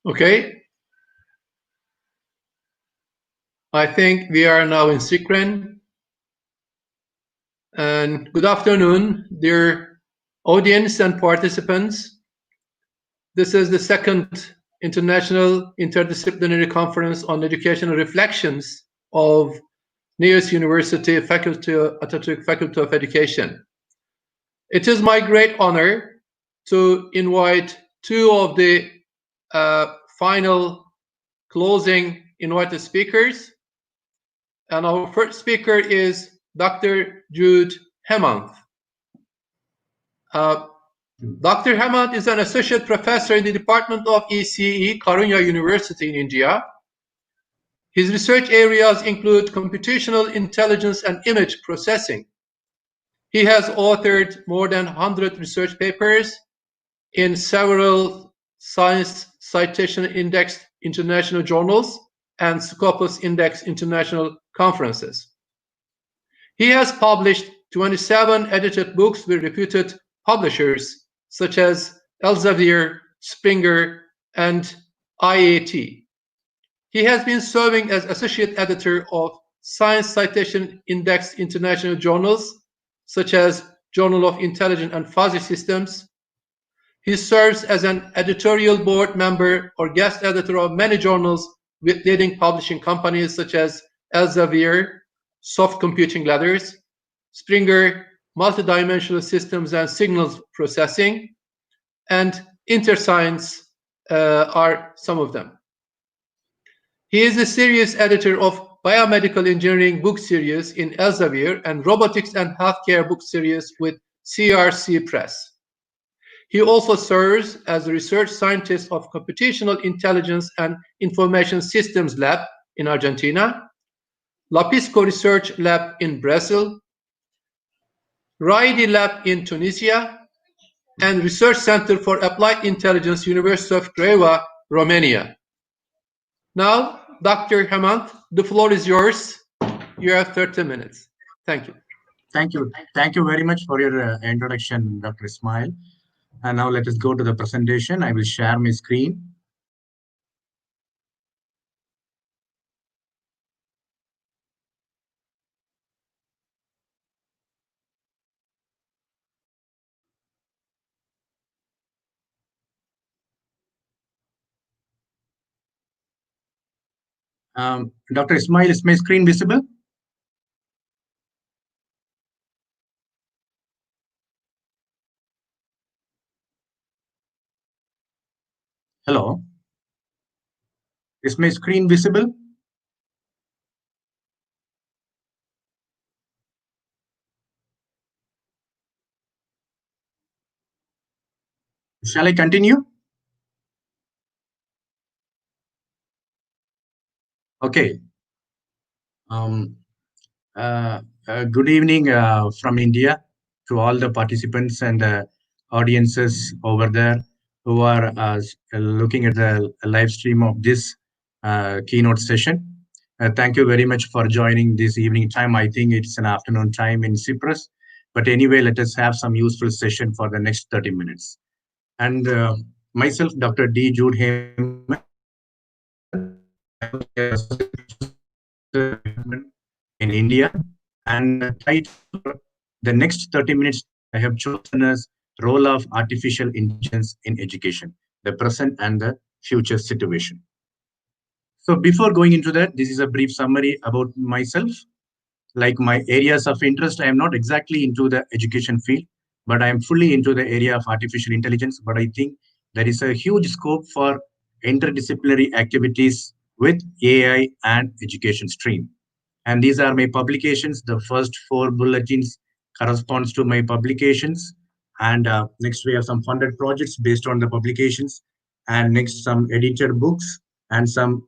Okay. I think we are now in Synchrone. And good afternoon, dear audience and participants. This is the second International Interdisciplinary Conference on Educational Reflections of NEOS University Faculty Atatürk Faculty of Education. It is my great honor to invite two of the final closing invited speakers. And our first speaker is Dr. Jude Hammond. Dr. Hemanth is an associate professor in the Department of ECE, Karunya University in India. His research areas include computational intelligence and image processing. He has authored more than 100 research papers in several Science Citation Index international journals and Scopus Index international conferences. He has published 27 edited books with reputed publishers such as Elsevier, Springer, and IAT. He has been serving as associate editor of Science Citation Index international journals such as Journal of Intelligent and Fuzzy Systems. He serves as an editorial board member or guest editor of many journals with leading publishing companies such as Elsevier, Soft Computing Ladders, Springer, Multidimensional Systems and Signals Processing, and InterScience are some of them. He is a series editor of Biomedical Engineering book series in Elsevier and Robotics and Healthcare book series with CRC Press. He also serves as a research scientist of Computational Intelligence and Information Systems Lab in Argentina, Lapisco Research Lab in Brazil, RAIDI Lab in Tunisia, and Research Center for Applied Intelligence, University of Craiova, Romania. Now, Dr. Hemanth, the floor is yours. You have 30 minutes. Thank you. Thank you. Thank you very much for your introduction, Dr. Ismail. And now let us go to the presentation. I will share my screen. Dr. Ismail, is my screen visible? Hello. Is my screen visible? Shall I continue? Okay. Um, Good evening from India to all the participants and audiences over there who are looking at the live stream of this keynote session. Thank you very much for joining this evening time. I think it's an afternoon time in Cyprus. But anyway, let us have some useful session for the next 30 minutes. And myself, Dr. D. Jude Hammond, I work as Associate Professor in India. And the title for the next 30 minutes I have chosen as Role of Artificial Intelligence in Education, the present and the future situation. So before going into that, this is a brief summary about myself. Like my areas of interest, I am not exactly into the education field, but I am fully into the area of artificial intelligence. But I think there is a huge scope for interdisciplinary activities with AI and education stream. And these are my publications. The first four bulletins corresponds to my publications. And next we have some funded projects based on the publications. And next some edited books and some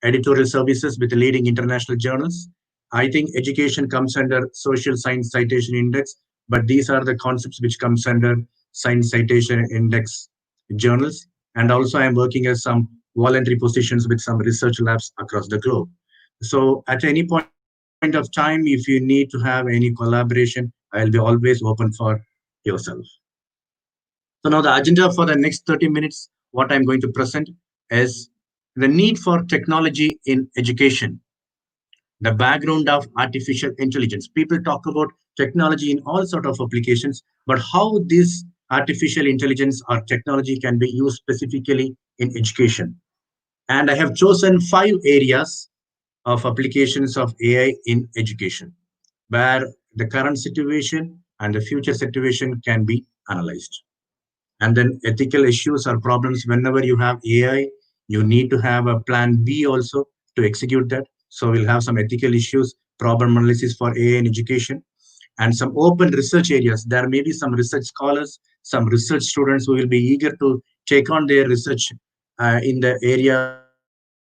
editorial services with leading international journals. I think education comes under Social Science Citation Index, but these are the concepts which comes under Science Citation Index journals. And also I'm working as some voluntary positions with some research labs across the globe. So at any point of time, if you need to have any collaboration, I'll be always open for yourself. So now the agenda for the next 30 minutes, what I'm going to present is the need for technology in education, the background of artificial intelligence. People talk about technology in all sort of applications, but how this artificial intelligence or technology can be used specifically in education. And I have chosen 5 areas of applications of AI in education, where the current situation and the future situation can be analyzed. And then ethical issues or problems. Whenever you have AI, you need to have a plan B also to execute that. So we'll have some ethical issues, problem analysis for AI in education, and some open research areas. There may be some research scholars, some research students who will be eager to take on their research in the area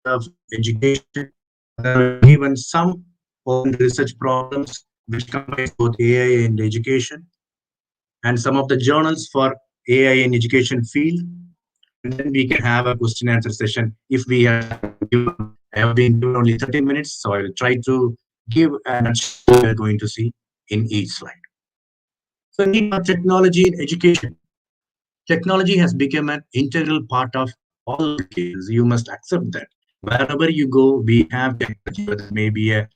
of education. There will be given some open research problems which combines both AI and education, and some of the journals for AI in education field. And then we can have a question answer session if we have given. I have been given only 30 minutes, so I will try to give a nutshell we are going to see in each slide. So need for technology in education. Technology has become an integral part of all applications. You must accept that. Wherever you go, we have technology, whether it may be a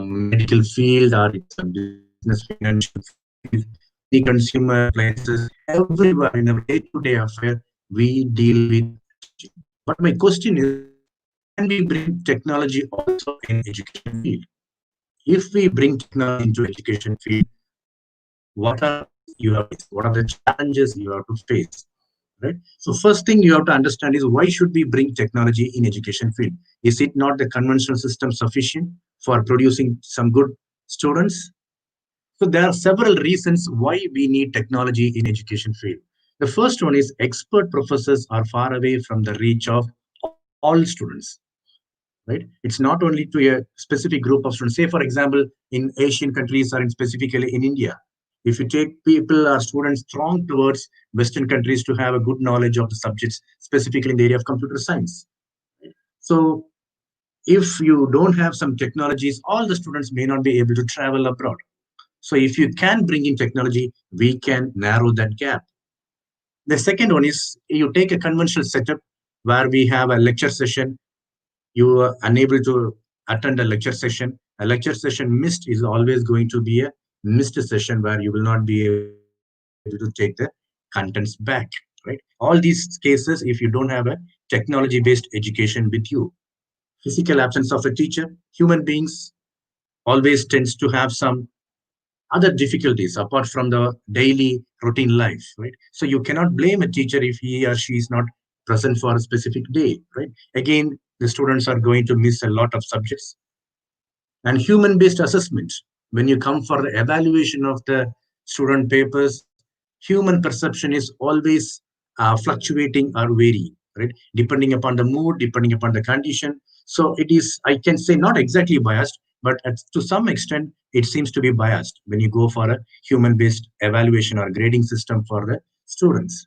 medical field or it's a business, financial field, any consumer appliances, everywhere in our day-to-day affair, we deal with technology. But my question is, can we bring technology also in education field? If we bring technology into education field, what are the risks you have to face? What are the challenges you have to face? Right. So first thing you have to understand is, why should we bring technology in education field? Is it not the conventional system sufficient for producing some good students? So there are several reasons why we need technology in education field. The first one is expert professors are far away from the reach of all students. Right? It's not only to a specific group of students. Say, for example, in Asian countries or in specifically in India, if you take people or students strong towards Western countries to have a good knowledge of the subjects, specifically in the area of computer science. So if you don't have some technologies, all the students may not be able to travel abroad. So if you can bring in technology, we can narrow that gap. The second one is, you take a conventional setup where we have a lecture session, you are unable to attend a lecture session. A lecture session missed is always going to be a missed session where you will not be able to take the contents back. Right? All these cases, if you don't have a technology-based education with you, physical absence of a teacher, human beings always tends to have some other difficulties apart from the daily routine life, right? So you cannot blame a teacher if he or she is not present for a specific day, right? Again, the students are going to miss a lot of subjects. And human-based assessment, when you come for the evaluation of the student papers, human perception is always fluctuating or varying, right? Depending upon the mood, depending upon the condition. So it is, I can say, not exactly biased, but to some extent, it seems to be biased when you go for a human-based evaluation or grading system for the students.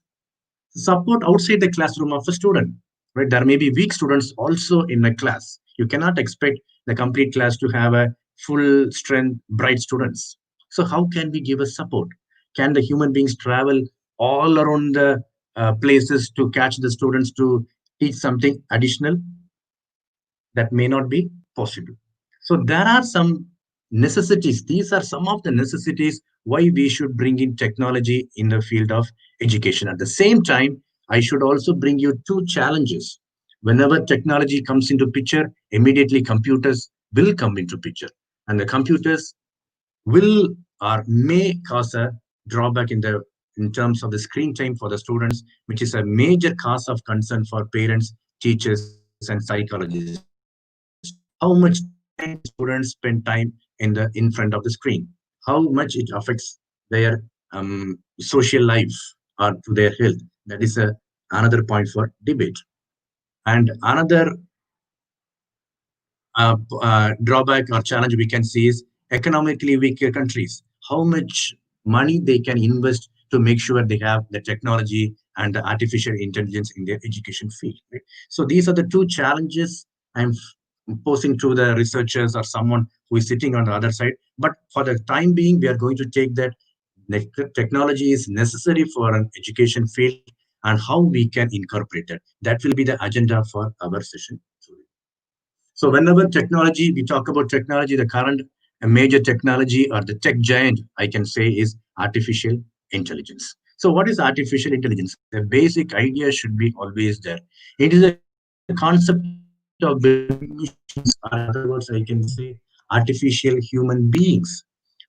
Support outside the classroom of a student, right? There may be weak students also in a class. You cannot expect the complete class to have a full strength bright students. So how can we give a support? Can the human beings travel all around the places to catch the students to teach something additional? That may not be possible. So there are some necessities. These are some of the necessities why we should bring in technology in the field of education. At the same time, I should also bring you two challenges. Whenever technology comes into picture, immediately computers will come into picture, and the computers will or may cause a drawback in terms of the screen time for the students, which is a major cause of concern for parents, teachers, and psychologists. How much time students spend time in front of the screen? How much it affects their social life or to their health? That is another point for debate. And another drawback or challenge we can see is economically weaker countries. How much money they can invest to make sure they have the technology and the artificial intelligence in their education field. Right? So these are the two challenges I'm posing to the researchers or someone who is sitting on the other side. But for the time being, we are going to take that technology is necessary for an education field and how we can incorporate it. That will be the agenda for our session today. So whenever technology, we talk about technology, the current major technology or the tech giant, I can say, is artificial intelligence. So what is artificial intelligence? The basic idea should be always there. It is a concept of building machines, or in other words, I can say artificial human beings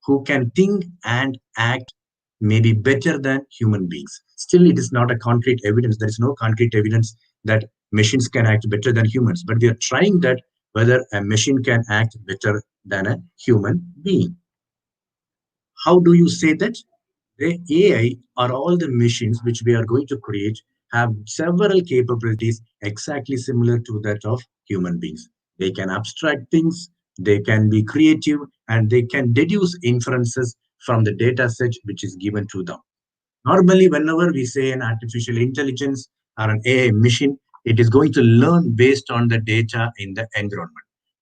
who can think and act maybe better than human beings. Still, it is not a concrete evidence. There is no concrete evidence that machines can act better than humans. But we are trying that whether a machine can act better than a human being. How do you say that? The AI or all the machines which we are going to create have several capabilities exactly similar to that of human beings. They can abstract things, they can be creative, and they can deduce inferences from the data set which is given to them. Normally, whenever we say an artificial intelligence or an AI machine, it is going to learn based on the data in the environment,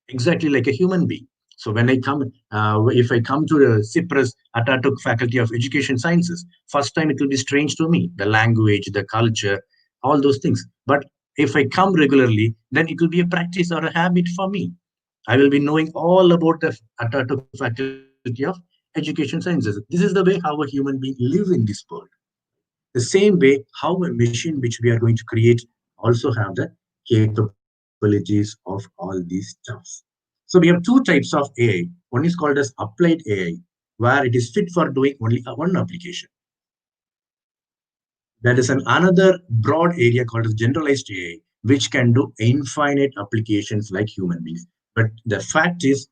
exactly like a human being. So when if I come to the Cyprus Atatürk Faculty of Education Sciences, first time it will be strange to me, the language, the culture, all those things. But if I come regularly, then it will be a practice or a habit for me. I will be knowing all about the Atatürk Faculty of Education Sciences. This is the way how a human being live in this world. The same way, how a machine which we are going to create also have the capabilities of all these stuffs. So we have two types of AI. One is called as applied AI, where it is fit for doing only one application. There is an another broad area called as generalized AI, which can do infinite applications like human beings. But the fact is,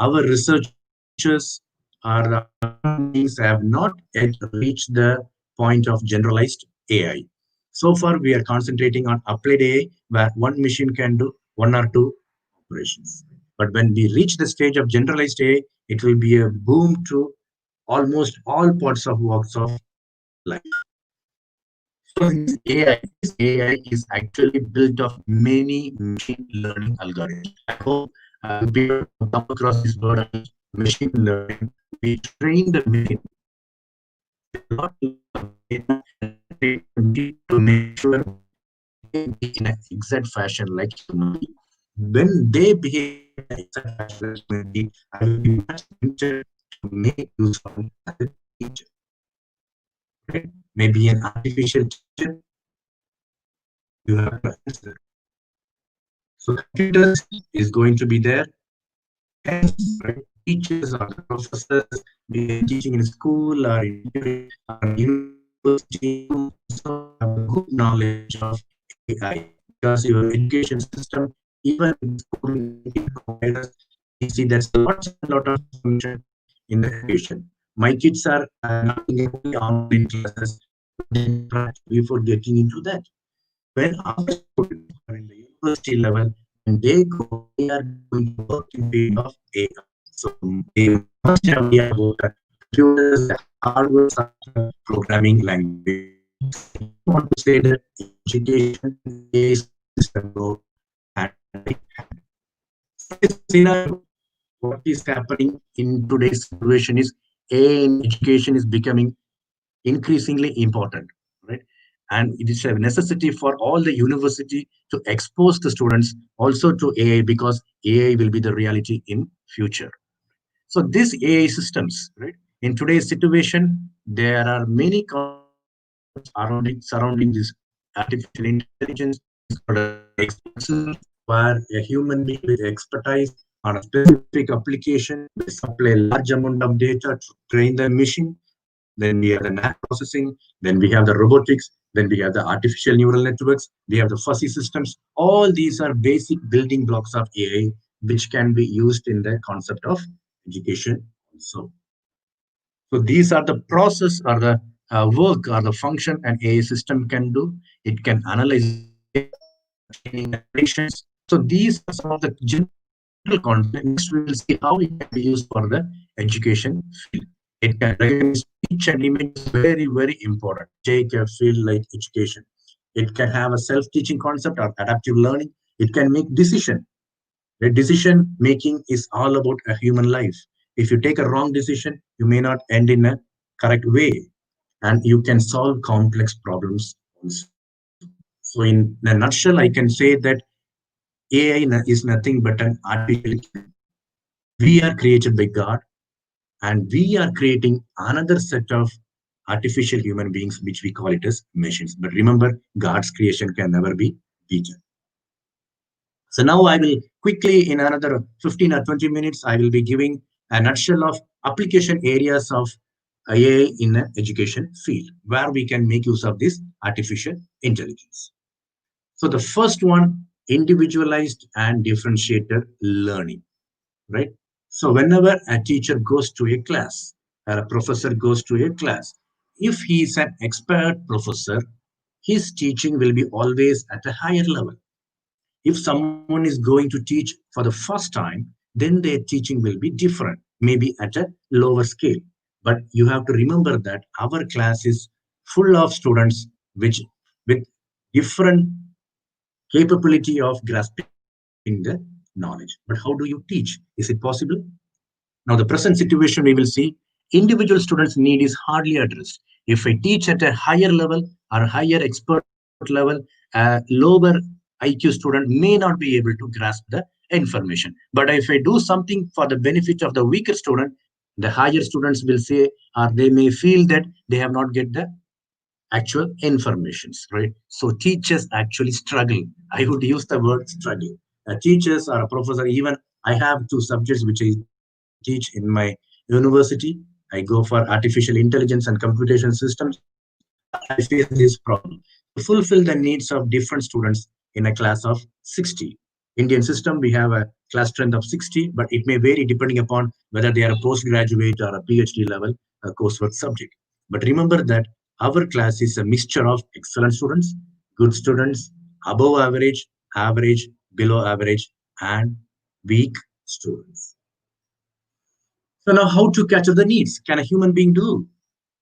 our researchers or our human beings have not yet reached the point of generalized AI. So far, we are concentrating on applied AI, where one machine can do one or two operations. But when we reach the stage of generalized AI, it will be a boom to almost all parts of walks of life. So this AI is actually built of many machine learning algorithms. I hope you people have come across this word machine learning. We train the machine with a lot of data and train the machine to make sure they behave in an exact fashion like human being. When they behave in an exact fashion like human being, I will be much tempted to make use of it as a teacher. Right? Maybe an artificial teacher, you have to answer. So computers is going to be there. Hence, right, teachers or the professors, be it teaching in school or in university, you also have a good knowledge of AI because your education system even with this COVID-19 coronavirus, we see there's a lot of information in the education. My kids are now in only online classes, but they interact before getting into that. When our students are in the university level, when they go, they are going to work in the field of AI. So they must have idea about the computers, the hardware, software, programming languages. So I just want to say that education and AI system go hand by hand. So this is the scenario. What is happening in today's situation is AI in education is becoming increasingly important, right? And it is a necessity for all the university to expose the students also to AI, because AI will be the reality in future. So these AI systems, right? In today's situation, there are many concepts surrounding this artificial intelligence. It's called as the expert systems, where a human being with expertise on a specific application will supply a large amount of data to train the machine. Then we have the NAT processing, then we have the robotics, then we have the artificial neural networks, we have the fuzzy systems. All these are basic building blocks of AI, which can be used in the concept of education also. So these are the process or the work or the function an AI system can do. It can analyze data, training the predictions. So these are some of the general concepts. Next, we will see how it can be used for the education field. It can recognize speech and images, very, very important. Take a field like education. It can have a self-teaching concept or adaptive learning. It can make decision. The decision making is all about a human life. If you take a wrong decision, you may not end in a correct way, and you can solve complex problems also. So, in a nutshell, I can say that AI is nothing but an artificial intelligence. We are created by God, and we are creating another set of artificial human beings, which we call it as machines. But remember, God's creation can never be beaten. So now I will quickly, in another 15 or 20 minutes, I will be giving a nutshell of application areas of AI in the education field, where we can make use of this artificial intelligence. So the first one, individualized and differentiated learning, right? So whenever a teacher goes to a class or a professor goes to a class, if he is an expert professor, his teaching will be always at a higher level. If someone is going to teach for the first time, then their teaching will be different, maybe at a lower scale. But you have to remember that our class is full of students which with different capability of grasping the knowledge. But how do you teach? Is it possible? Now, the present situation we will see, individual students' need is hardly addressed. If I teach at a higher level or higher expert level, a lower IQ student may not be able to grasp the information. But if I do something for the benefit of the weaker student, the higher students will say, or they may feel that they have not get the actual informations, right? So teachers actually struggle. I would use the word struggle. Teachers or a professor, even I have two subjects which I teach in my university. I go for artificial intelligence and computation systems. I face this problem to fulfill the needs of different students in a class of 60. Indian system, we have a class strength of 60, but it may vary depending upon whether they are a postgraduate or a PhD level coursework subject. But remember that our class is a mixture of excellent students, good students, above average, average, below average, and weak students. So now how to capture the needs? Can a human being do?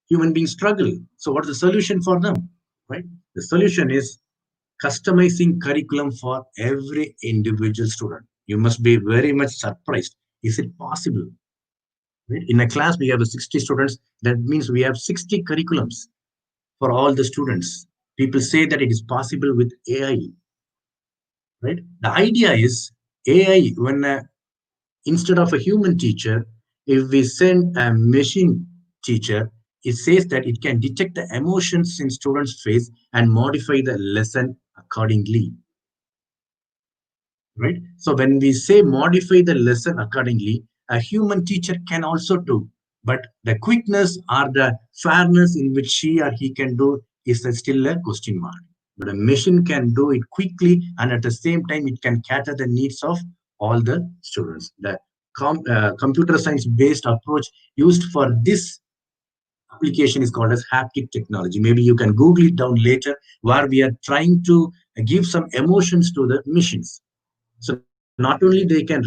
Human beings struggle. So what is the solution for them? Right? The solution is customizing curriculum for every individual student. You must be very much surprised. Is it possible? Right? In a class, we have 60 students. That means we have 60 curriculums for all the students. People say that it is possible with AI, right? The idea is AI, when instead of a human teacher, if we send a machine teacher, it says that it can detect the emotions in students' face and modify the lesson accordingly, right? So when we say modify the lesson accordingly, a human teacher can also do, but the quickness or the fairness in which she or he can do is still a question mark. But a machine can do it quickly, and at the same time, it can cater the needs of all the students. The computer science-based approach used for this application is called as haptic technology. Maybe you can Google it down later, where we are trying to give some emotions to the machines. So not only they can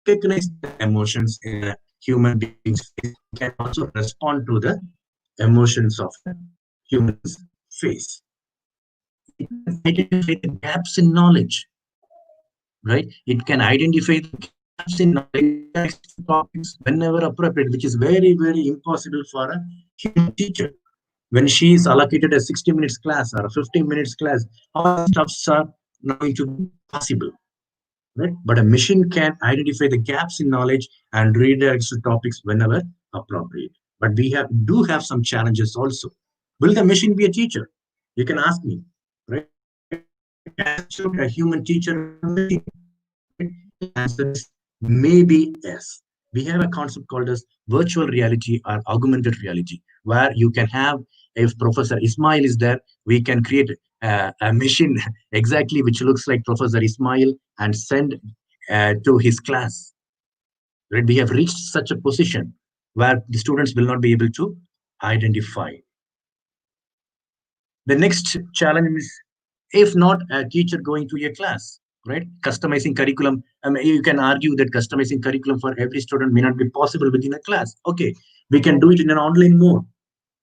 recognize the emotions in a human being's face, they can also respond to the emotions of a human's face. It can identify the gaps in knowledge, right? It can identify the gaps in knowledge, topics whenever appropriate, which is very, very impossible for a human teacher. When she is allocated a 60 minutes class or a 15 minutes class, all these stuffs are not going to be possible, right? But a machine can identify the gaps in knowledge and redirects to topics whenever appropriate. But we do have some challenges also. Will the machine be a teacher? You can ask me, right? As should a human teacher a machine? The answer is maybe yes. We have a concept called as virtual reality or augmented reality, where you can have, if Professor Ismail is there, we can create a machine exactly which looks like Professor Ismail and send to his class. Right? We have reached such a position where the students will not be able to identify. The next challenge is, if not a teacher going to a class, right? Customizing curriculum. You can argue that customizing curriculum for every student may not be possible within a class. Okay, we can do it in an online mode,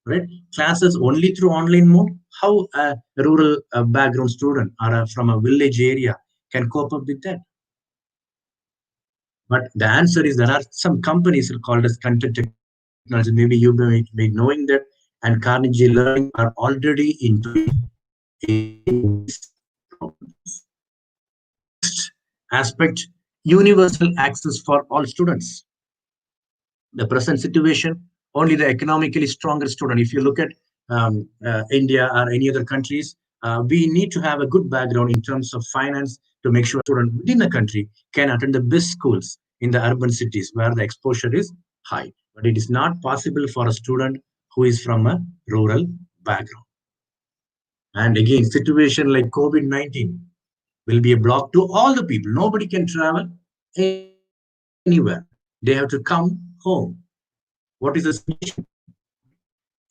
right? Classes only through online mode. How a rural background student or from a village area can cope up with that? But the answer is there are some companies called as content technology. Maybe you may be knowing that, and Carnegie Learning are already into these problems. Next aspect, universal access for all students. The present situation, only the economically stronger student. If you look at India or any other countries, we need to have a good background in terms of finance to make sure student within the country can attend the best schools in the urban cities where the exposure is high. But it is not possible for a student who is from a rural background. And again, situation like COVID-19 will be a block to all the people. Nobody can travel anywhere. They have to come home. What is the solution?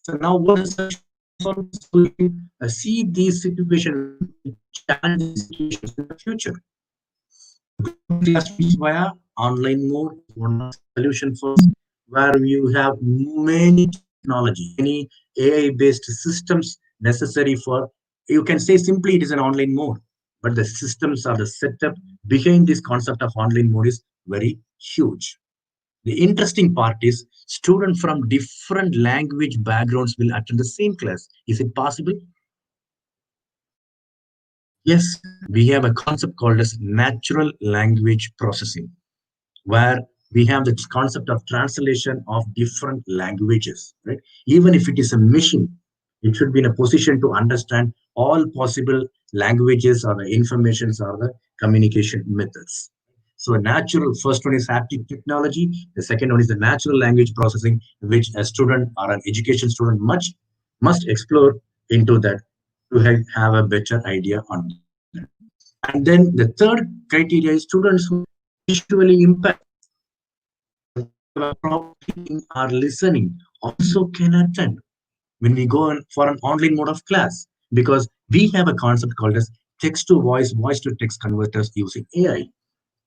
So now what is the solution for this? So we can see these situations, challenging situations in the future. Global classrooms via online mode is one of the solution for us, where you have many technology, many AI-based systems necessary for, you can say simply it is an online mode, but the systems or the setup behind this concept of online mode is very huge. The interesting part is students from different language backgrounds will attend the same class. Is it possible? Yes, we have a concept called as natural language processing, where we have the concept of translation of different languages, right? Even if it is a machine, it should be in a position to understand all possible languages or the informations or the communication methods. So a natural, first one is haptic technology. The second one is the natural language processing, which a student or an education student must explore into that to have a better idea on that. And then the third criteria is students who visually impaired or who have a problem reading or listening also can attend when we go on for an online mode of class, because we have a concept called as text to voice, voice to text converters using AI.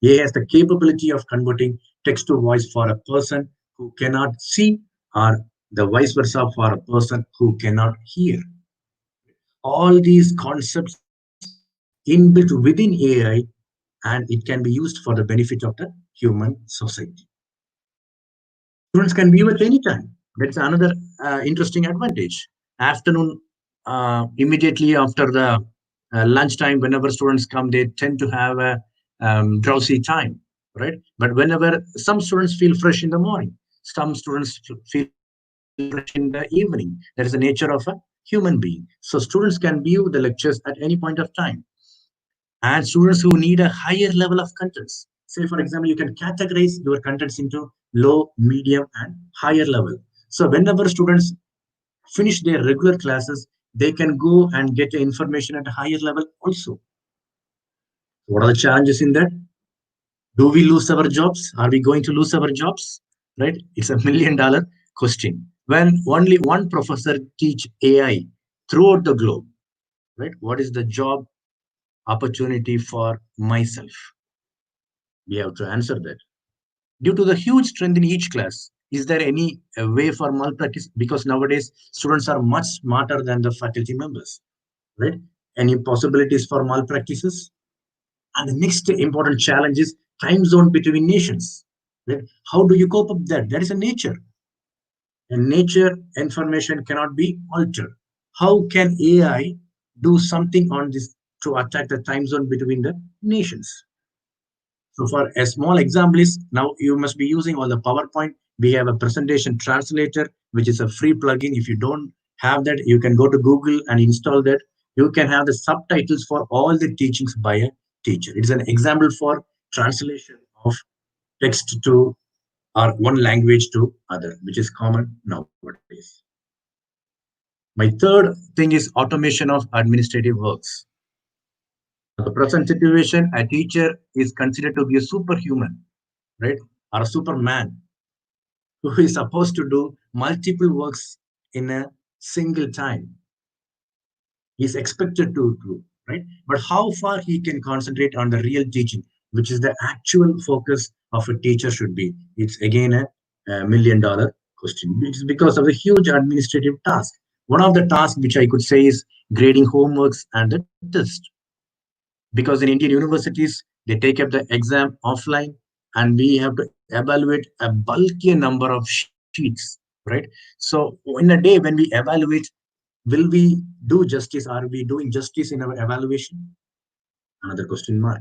AI has the capability of converting text to voice for a person who cannot see, or the vice versa for a person who cannot hear. All these concepts inbuilt within AI, and it can be used for the benefit of the human society. Students can view at any time. That's another interesting advantage. Afternoon, immediately after the lunchtime, whenever students come, they tend to have a drowsy time, right? But whenever some students feel fresh in the morning, some students feel fresh in the evening. That is the nature of a human being. So students can view the lectures at any point of time. And students who need a higher level of contents, say for example, you can categorize your contents into low, medium, and higher level. So whenever students finish their regular classes, they can go and get information at a higher level also. What are the challenges in that? Do we lose our jobs? Are we going to lose our jobs? Right? It's $1 million question. When only one professor teach AI throughout the globe, right? What is the job opportunity for myself? We have to answer that. Due to the huge strength in each class, is there any way for malpractice? Because nowadays students are much smarter than the faculty members, right? Any possibilities for malpractices? And the next important challenge is time zone between nations. Right? How do you cope up with that? That is a nature. And nature information cannot be altered. How can AI do something on this to attack the time zone between the nations? So for a small example is now you must be using all the PowerPoint. We have a presentation translator, which is a free plugin. If you don't have that, you can go to Google and install that. You can have the subtitles for all the teachings by a teacher. It is an example for translation of text to or one language to other, which is common nowadays. My third thing is automation of administrative works. The present situation, a teacher is considered to be a superhuman, right? Or a superman who is supposed to do multiple works in a single time. He's expected to do, right? But how far he can concentrate on the real teaching, which is the actual focus of a teacher should be. It's again a $1 million question. It's because of the huge administrative task. One of the tasks which I could say is grading homeworks and the test. Because in Indian universities, they take up the exam offline and we have to evaluate a bulky number of sheets, right? So in a day when we evaluate, will we do justice? Are we doing justice in our evaluation? Another question mark.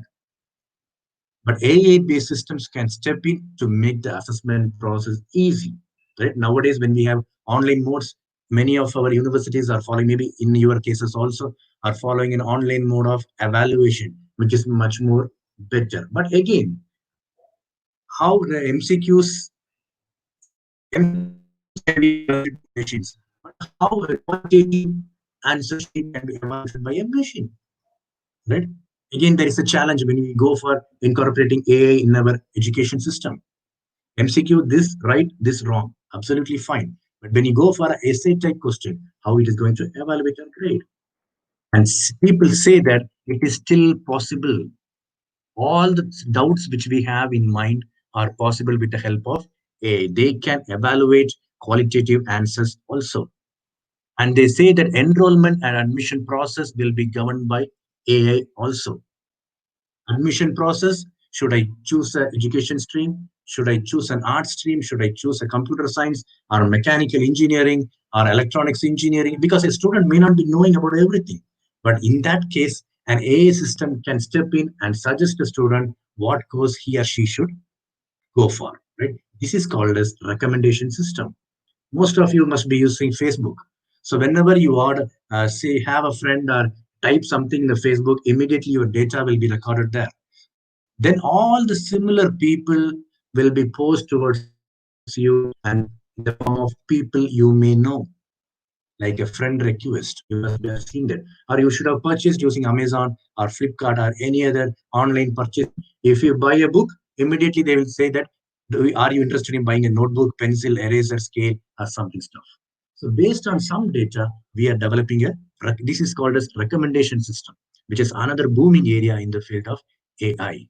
But AI-based systems can step in to make the assessment process easy. Right? Nowadays, when we have online modes, many of our universities are following, maybe in your cases also, are following an online mode of evaluation, which is much more better. But again, how the MCQs, MCQs can be evaluated by machines, but how a quantitative answer sheet can be evaluated by a machine, right? Again, there is a challenge when we go for incorporating AI in our education system. MCQ, this right, this wrong, absolutely fine. But when you go for an essay type question, how it is going to evaluate our grade? And people say that it is still possible. All the doubts which we have in mind are possible with the help of AI. They can evaluate qualitative answers also. And they say that enrollment and admission process will be governed by AI also. Admission process, should I choose an education stream? Should I choose an art stream? Should I choose a computer science or mechanical engineering or electronics engineering? Because a student may not be knowing about everything. But in that case, an AI system can step in and suggest the student what course he or she should go for. Right? This is called as recommendation system. Most of you must be using Facebook. So whenever you order, say, have a friend or type something in the Facebook, immediately your data will be recorded there. Then all the similar people will be posed towards you and in the form of people you may know, like a friend request. You must have seen that. Or you should have purchased using Amazon or Flipkart or any other online purchase. If you buy a book, immediately they will say that, are you interested in buying a notebook, pencil, eraser, scale, or something stuff. So based on some data, we are developing this is called as recommendation system, which is another booming area in the field of AI.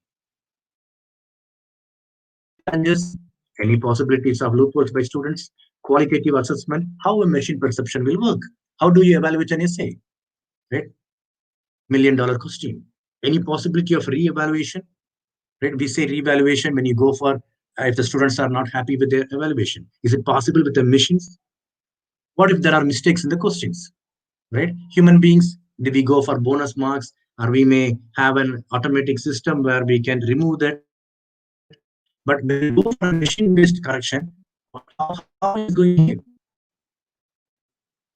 Challenges, any possibilities of loopholes by students, qualitative assessment, how a machine perception will work. How do you evaluate an essay? Right? $1 million question. Any possibility of re-evaluation? Right? We say re-evaluation when you go for if the students are not happy with their evaluation. Is it possible with the machines? What if there are mistakes in the questions? Right? Human beings, do we go for bonus marks, or we may have an automatic system where we can remove that. But when we go for a machine-based correction, how is going to behave?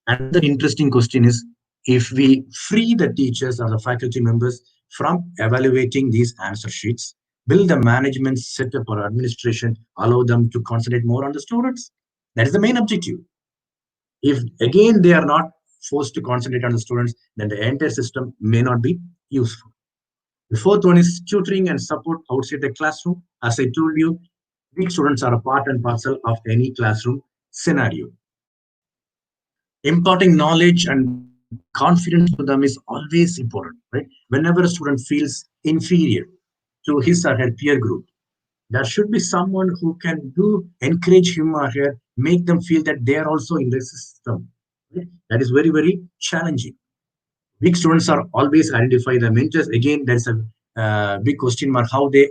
Another interesting question is, if we free the teachers or the faculty members from evaluating these answer sheets, will the management setup or administration allow them to concentrate more on the students? That is the main objective. If again they are not forced to concentrate on the students, then the entire system may not be useful. The fourth one is tutoring and support outside the classroom. As I told you, weak students are a part and parcel of any classroom scenario. Imparting knowledge and confidence to them is always important, right? Whenever a student feels inferior to his or her peer group, there should be someone who can do encourage him or her, make them feel that they are also in the system. Right? That is very, very challenging. Weak students are always identify the mentors. Again, there's a big question mark how they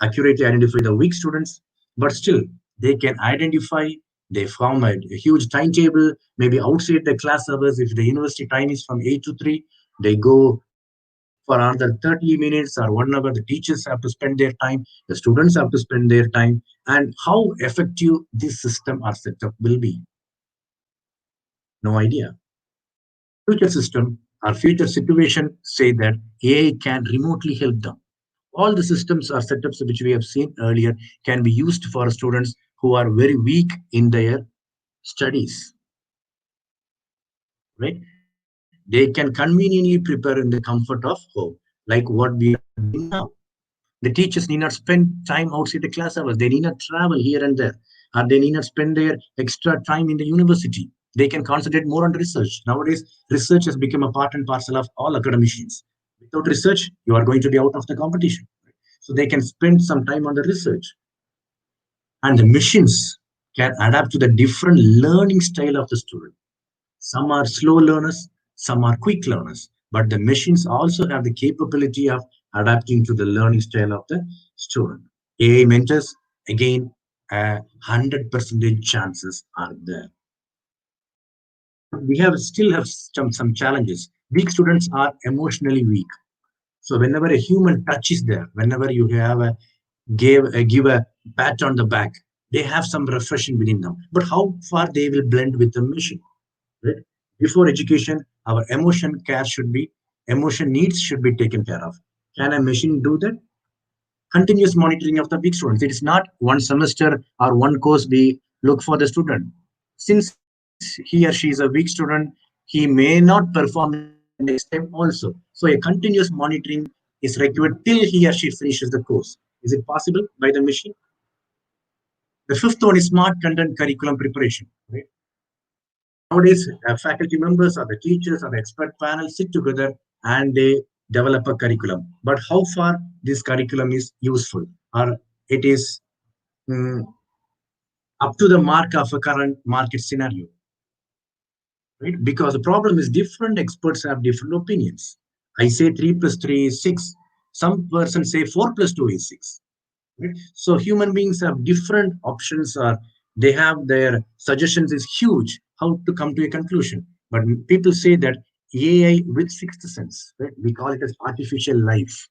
accurately identify the weak students, but still they can identify. They form a huge timetable, maybe outside the class hours. If the university time is from 8 to 3, they go for another 30 minutes or 1 hour. The teachers have to spend their time, the students have to spend their time, and how effective this system or setup will be. No idea. Future system or future situation say that AI can remotely help them. All the systems or setups which we have seen earlier can be used for students who are very weak in their studies, right? They can conveniently prepare in the comfort of home, like what we are doing now. The teachers need not spend time outside the class hours. They need not travel here and there, or they need not spend their extra time in the university. They can concentrate more on research. Nowadays, research has become a part and parcel of all academicians. Without research, you are going to be out of the competition. So they can spend some time on the research. And the machines can adapt to the different learning style of the student. Some are slow learners, some are quick learners, but the machines also have the capability of adapting to the learning style of the student. AI mentors, again, 100% chances are there. We have still have some challenges. Weak students are emotionally weak. So whenever a human touch is there, whenever you have a give a pat on the back, they have some refreshing within them. But how far they will blend with the machine? Right? Before education, our emotion needs should be taken care of. Can a machine do that? Continuous monitoring of the weak students. It is not one semester or one course we look for the student. Since he or she is a weak student, he may not perform in the next time also. So a continuous monitoring is required till he or she finishes the course. Is it possible by the machine? The fifth one is smart content curriculum preparation. Right? Nowadays, faculty members or the teachers or the expert panel sit together and they develop a curriculum. But how far this curriculum is useful or it is mm, up to the mark of a current market scenario, right? Because the problem is different experts have different opinions. I say 3 plus 3 is 6. Some person say 4 plus 2 is 6. Right? So human beings have different options or they have their suggestions is huge how to come to a conclusion. But people say that AI with sixth sense, right? We call it as artificial life.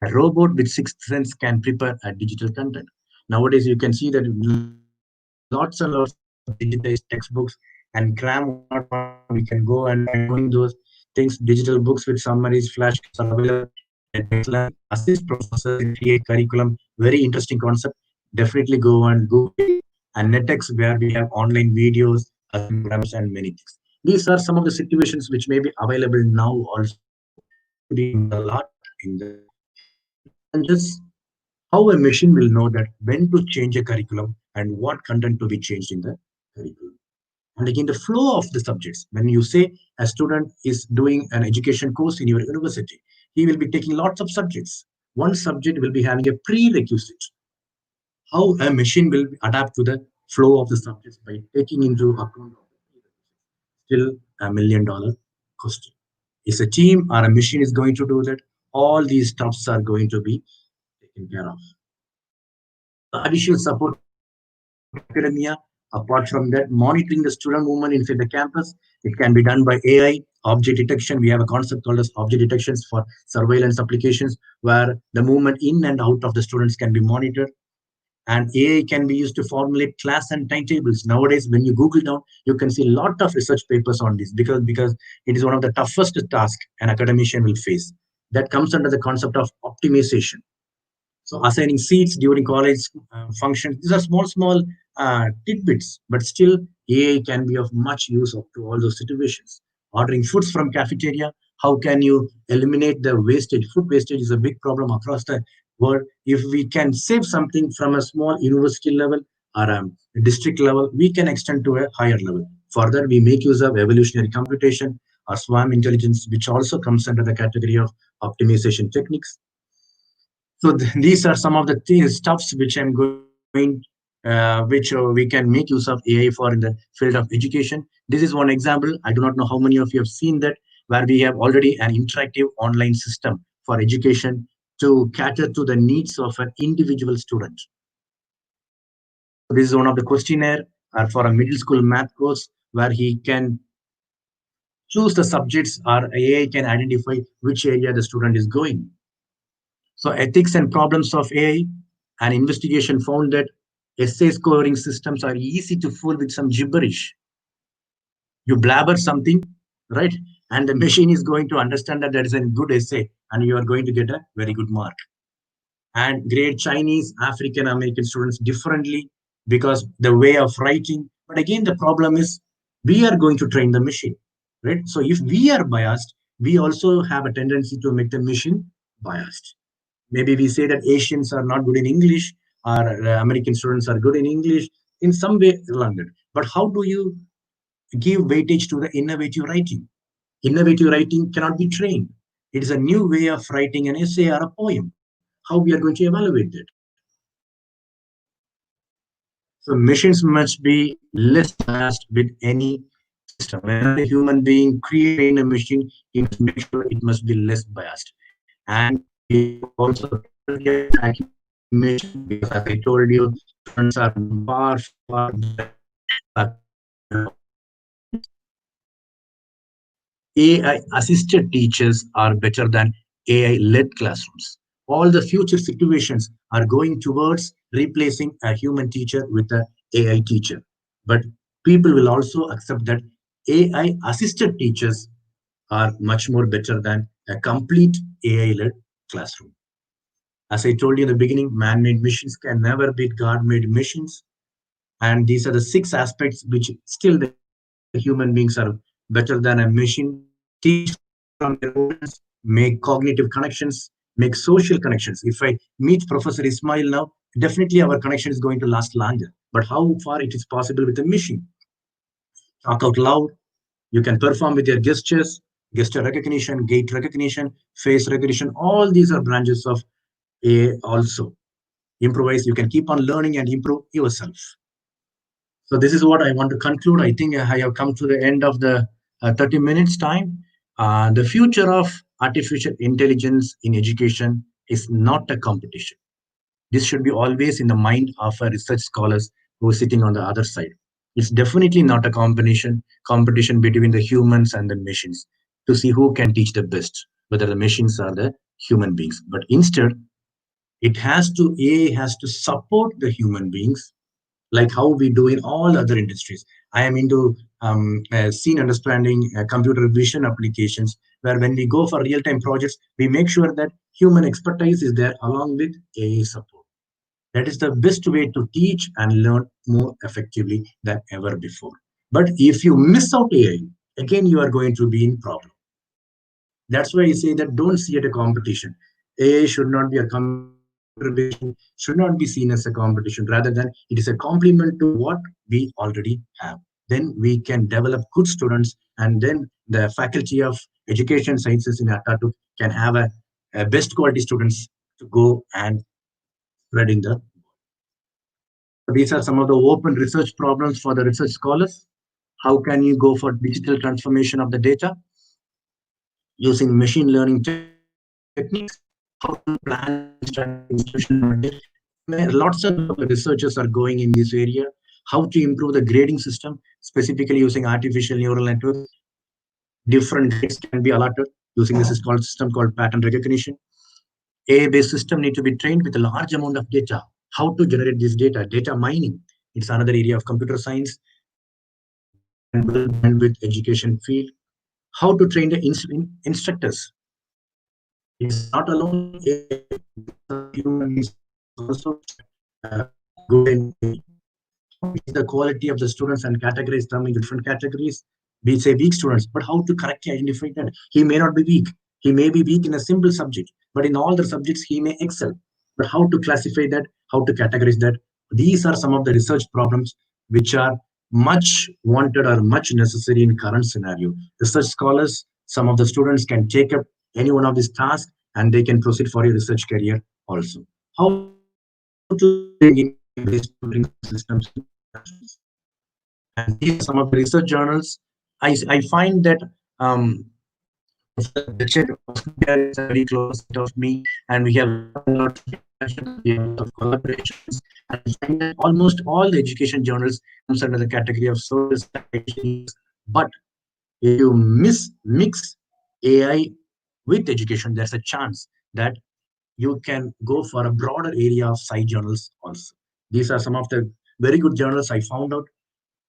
A robot with sixth sense can prepare a digital content. Nowadays, you can see that lots and lots of digitized textbooks and cram whatnot. We can go and find knowing those things. Digital books with summaries, flashcards are available. NetEx Learn assist professors in create curriculum. Very interesting concept. Definitely go and Google it. And NetEx, where we have online videos, assignment programs, and many things. These are some of the situations which may be available now also. It will be improved a lot in the future. Challenges, how a machine will know that when to change a curriculum and what content to be changed in the curriculum. And again, the flow of the subjects. When you say a student is doing an education course in your university, he will be taking lots of subjects. One subject will be having a prerequisite. How a machine will adapt to the flow of the subjects by taking into account of the prerequisites. Still $1 million question. Is a team or a machine is going to do that? All these stuffs are going to be taken care of. Additional support academia. Apart from that, monitoring the student movement inside the campus, it can be done by AI, object detection. We have a concept called as object detections for surveillance applications, where the movement in and out of the students can be monitored. And AI can be used to formulate class and timetables. Nowadays, when you Google down, you can see a lot of research papers on this because it is one of the toughest tasks an academician will face. That comes under the concept of optimization. So assigning seats during college functions, these are small tidbits, but still AI can be of much use up to all those situations. ordering foods from cafeteria. How can you eliminate the wastage? Food wastage is a big problem across the world. If we can save something from a small university level or a district level, we can extend to a higher level. Further, we make use of evolutionary computation or swarm intelligence, which also comes under the category of optimization techniques. So these are some of the stuffs which I'm going, which we can make use of AI for in the field of education. This is one example. I do not know how many of you have seen that, where we have already an interactive online system for education to cater to the needs of an individual student. So this is one of the questionnaire for a middle school math course where he can choose the subjects or AI can identify which area the student is going. So ethics and problems of AI, an investigation found that essay scoring systems are easy to fool with some gibberish. You blabber something, right? And the machine is going to understand that is a good essay and you are going to get a very good mark. And grade Chinese, African American students differently because the way of writing. But again, the problem is we are going to train the machine, right? So if we are biased, we also have a tendency to make the machine biased. Maybe we say that Asians are not good in English or American students are good in English in some way along that. But how do you give weightage to the innovative writing? Innovative writing cannot be trained. It is a new way of writing an essay or a poem. How we are going to evaluate that? So machines must be less biased with any system. Whenever a human being create a machine, he must make sure it must be less biased. And we also tracking information because, as I told you, students are far AI assisted teachers are better than AI led classrooms. All the future situations are going towards replacing a human teacher with an AI teacher. But people will also accept that AI assisted teachers are much more better than a complete AI led classroom. As I told you in the beginning, man made machines can never beat God made machines. And these are the 6 aspects which still the human beings are better than a machine. Teach from their audience, make cognitive connections, make social connections. If I meet Professor Ismail now, definitely our connection is going to last longer. But how far it is possible with a machine? Talk out loud. You can perform with your gestures, gesture recognition, gait recognition, face recognition. All these are branches of AI also. Improvise. You can keep on learning and improve yourself. So this is what I want to conclude. I think I have come to the end of the 30 minutes time. The future of artificial intelligence in education is not a competition. This should be always in the mind of a research scholars who are sitting on the other side. It's definitely not a competition between the humans and the machines to see who can teach the best, whether the machines or the human beings. But instead, AI has to support the human beings like how we do in all other industries. I am into scene understanding, computer vision applications, where when we go for real-time projects, we make sure that human expertise is there along with AI support. That is the best way to teach and learn more effectively than ever before. But if you miss out AI, again, you are going to be in problem. That's why I say that don't see it a competition. AI should not be a computer vision, should not be seen as a competition. Rather than it is a complement to what we already have. Then we can develop good students, and then the faculty of education sciences in Ataturk can have a best quality students to go and spread in the. So these are some of the open research problems for the research scholars. How can you go for digital transformation of the data using machine learning techniques? How to plan and strategize institutional knowledge? Lots of researchers are going in this area. How to improve the grading system, specifically using artificial neural networks. Different grades can be allotted using this is called system called pattern recognition. AI-based system need to be trained with a large amount of data. How to generate this data? Data mining. It's another area of computer science and well bandwidth education field. How to train the instructors? It is not alone AI, human beings also good in AI. How is the quality of the students and categorize them into different categories? be say weak students, but how to correctly identify that he may not be weak. He may be weak in a simple subject, but in all the subjects he may excel. But how to classify that, how to categorize that? These are some of the research problems which are much wanted or much necessary in current scenario. Research scholars, some of the students can take up any one of these tasks and they can proceed for a research career also. How to bring in AI-based tutoring systems in classrooms. And these are some of the research journals. I find that Professor Richard of India is a very close set of me, and we have lots of interactions, we have lots of collaborations, and I find that almost all the education journals comes under the category of social citations. But if you mix AI with education, there's a chance that you can go for a broader area of side journals also. These are some of the very good journals I found out.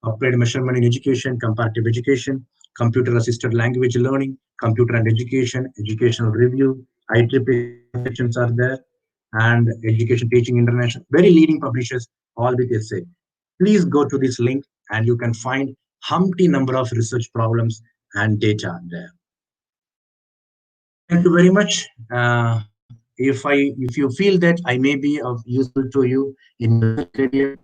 Applied measurement in education, comparative education, computer assisted language learning, computer and education, educational review, IEEE sections are there, and education teaching international, very leading publishers, all with essay. Please go to this link and you can find humpty number of research problems and data there. Thank you very much. If you feel that I may be of useful to you in your career,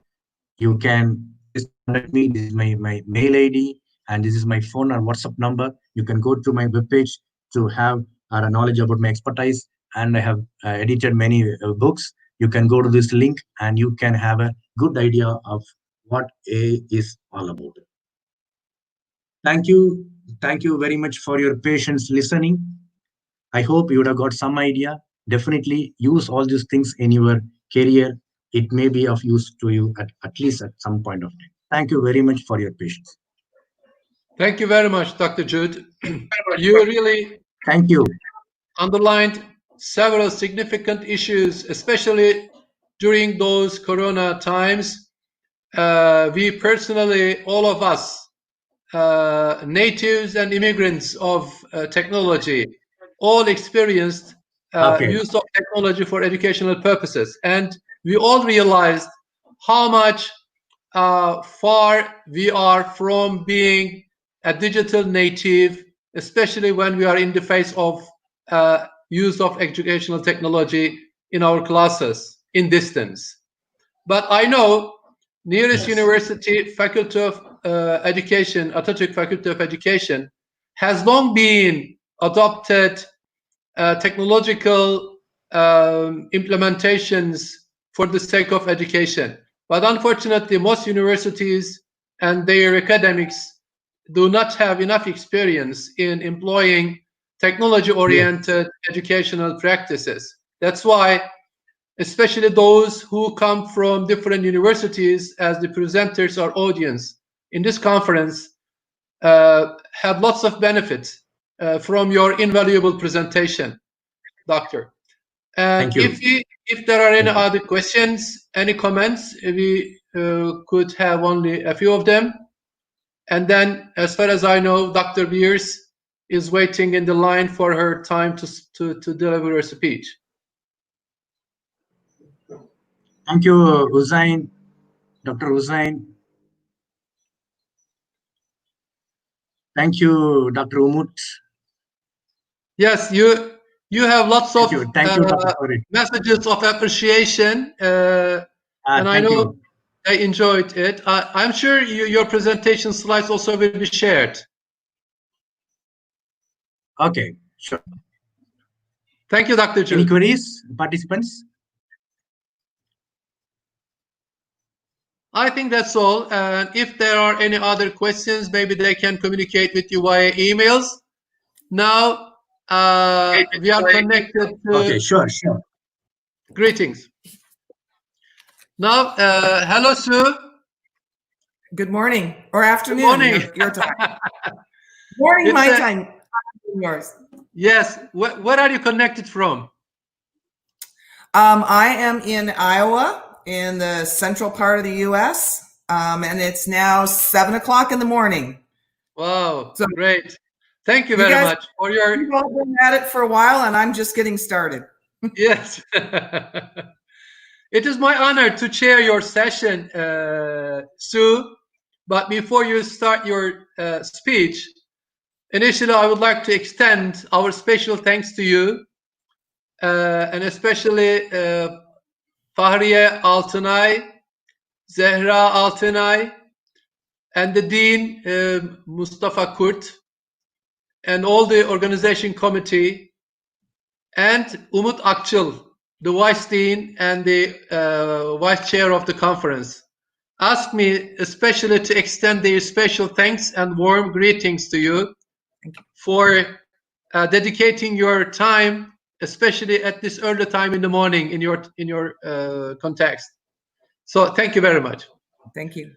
you can please contact me. This is my mail ID and this is my phone or WhatsApp number. You can go to my webpage to have a knowledge about my expertise. And I have edited many books. You can go to this link and you can have a good idea of what A is all about. Thank you. Thank you very much for your patience listening. I hope you would have got some idea. Definitely use all these things in your career. It may be of use to you at least at some point of time. Thank you very much for your patience. Thank you very much, Dr. Jude. You really Thank you. underlined several significant issues, especially during those Corona times. We personally, all of us, natives and immigrants of technology, all experienced Okay. use of technology for educational purposes. And we all realized how much far we are from being a digital native, especially when we are in the face of use of educational technology in our classes in distance. But I know nearest university, Faculty of Education, Atatürk Faculty of Education, has long been adopted technological implementations for the sake of education. But unfortunately, most universities and their academics do not have enough experience in employing technology-oriented educational practices. That's why, especially those who come from different universities as the presenters or audience in this conference, have lots of benefits from your invaluable presentation, Doctor. And Thank you. if there are any other questions, any comments, we could have only a few of them. And then, as far as I know, Dr. Beers is waiting in the line for her time to deliver her speech. Thank you, Hussain, Dr. Hussain. Thank you, Dr. Umut. Yes, you have lots of Thank you, Dr. messages of appreciation, and I know they enjoyed it. I'm sure your presentation slides also will be shared. Okay, sure. Thank you, Dr. Jude. Any queries, participants? I think that's all. And if there are any other questions, maybe they can communicate with you via emails. Now, we are connected to... Okay, sure. Greetings. Now, hello, Sue. Good morning or afternoon. Good morning. Your time. Morning, my time. Yours. Yes. Where are you connected from? I am in Iowa, in the central part of the U.S., and it's now 7 o'clock in the morning. Wow, so great. Thank you very much for your... You've all been at it for a while, and I'm just getting started. Yes. It is my honor to chair your session, Sue. But before you start your speech, initially I would like to extend our special thanks to you, and especially Fahriye Altunay, Zehra Altunay, and the Dean, Mustafa Kurt, and all the organization committee, and Umut Akçıl, the Vice Dean and the Vice Chair of the conference, asked me especially to extend their special thanks and warm greetings to you for dedicating your time, especially at this early time in the morning in your context. So thank you very much. Thank you.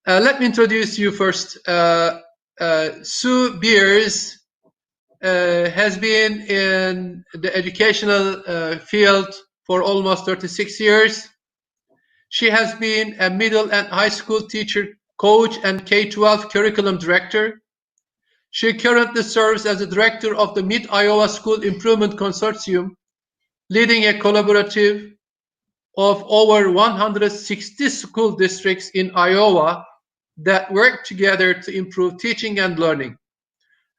Let me introduce you first. Sue Beers has been in the educational field for almost 36 years. She has been a middle and high school teacher, coach, and K-12 curriculum director. She currently serves as the director of the Mid-Iowa School Improvement Consortium, leading a collaborative of over 160 school districts in Iowa that work together to improve teaching and learning.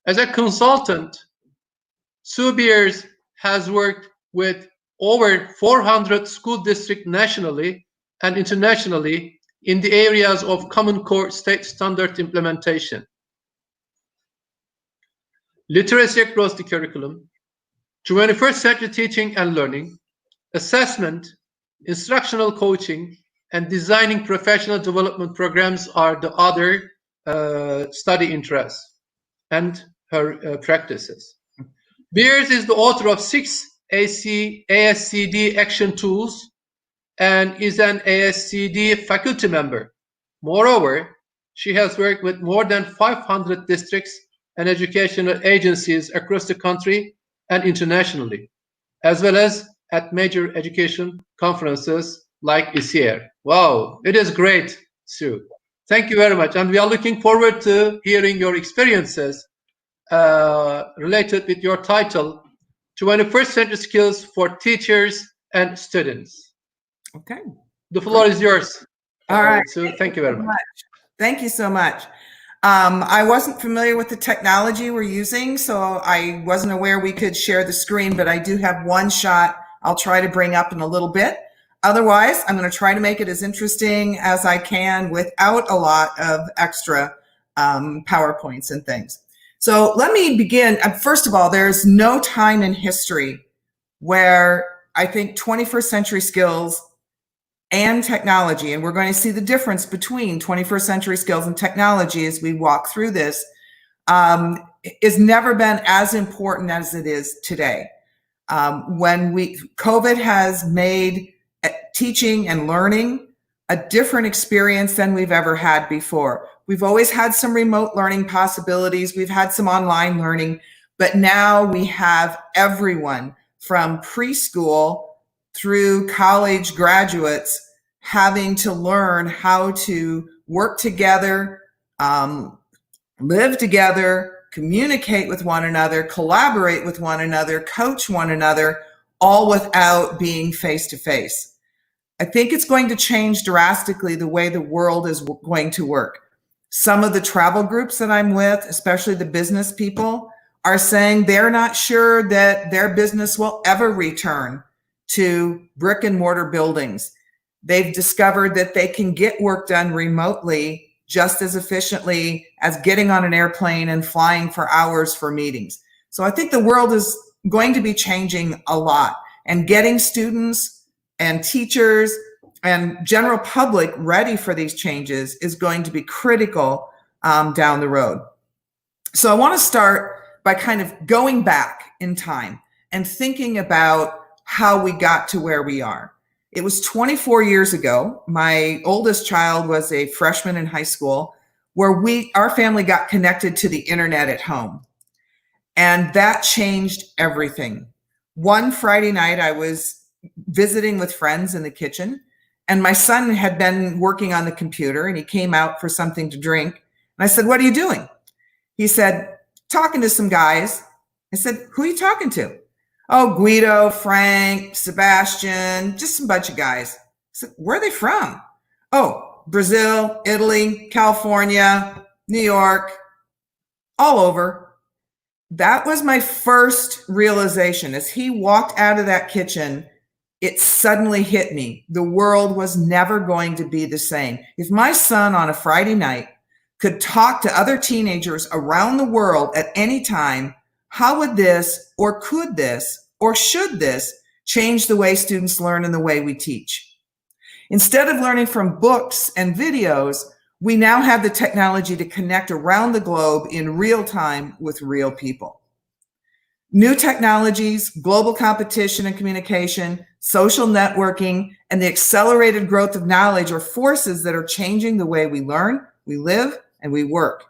As a consultant, Sue Beers has worked with over 400 school districts nationally and internationally in the areas of Common Core state standard implementation, literacy across the curriculum, 21st century teaching and learning, assessment, instructional coaching, and designing professional development programs are the other study interests and her practices. Beers is the author of 6 ASCD action tools and is an ASCD faculty member. Moreover, she has worked with more than 500 districts and educational agencies across the country and internationally, as well as at major education conferences like ICER. Wow, it is great, Sue. Thank you very much. And we are looking forward to hearing your experiences related with your title, 21st Century Skills for Teachers and Students. Okay. The floor is yours. All right. Sue, thank you very much. Thank you so much. I wasn't familiar with the technology we're using, so I wasn't aware we could share the screen, but I do have one shot I'll try to bring up in a little bit. Otherwise, I'm going to try to make it as interesting as I can without a lot of extra PowerPoints and things. So let me begin. First of all, there's no time in history where I think 21st century skills and technology, and we're going to see the difference between 21st century skills and technology as we walk through this, has never been as important as it is today. COVID has made teaching and learning a different experience than we've ever had before. We've always had some remote learning possibilities. We've had some online learning, but now we have everyone from preschool through college graduates having to learn how to work together, live together, communicate with one another, collaborate with one another, coach one another, all without being face-to-face. I think it's going to change drastically the way the world is going to work. Some of the travel groups that I'm with, especially the business people, are saying they're not sure that their business will ever return to brick and mortar buildings. They've discovered that they can get work done remotely just as efficiently as getting on an airplane and flying for hours for meetings. So I think the world is going to be changing a lot, and getting students and teachers and general public ready for these changes is going to be critical down the road. So I want to start by kind of going back in time and thinking about how we got to where we are. It was 24 years ago. My oldest child was a freshman in high school, where our family got connected to the internet at home. And that changed everything. One Friday night, I was visiting with friends in the kitchen, and my son had been working on the computer, and he came out for something to drink. And I said, "What are you doing?" He said, "Talking to some guys." I said, "Who are you talking to?" "Oh, Guido, Frank, Sebastian, just some bunch of guys." I said, "Where are they from?" "Oh, Brazil, Italy, California, New York, all over. That was my first realization. As he walked out of that kitchen, it suddenly hit me. The world was never going to be the same. If my son on a Friday night could talk to other teenagers around the world at any time, how would this, or could this, or should this change the way students learn and the way we teach? Instead of learning from books and videos, we now have the technology to connect around the globe in real time with real people. New technologies, global competition and communication, social networking, and the accelerated growth of knowledge are forces that are changing the way we learn, we live, and we work.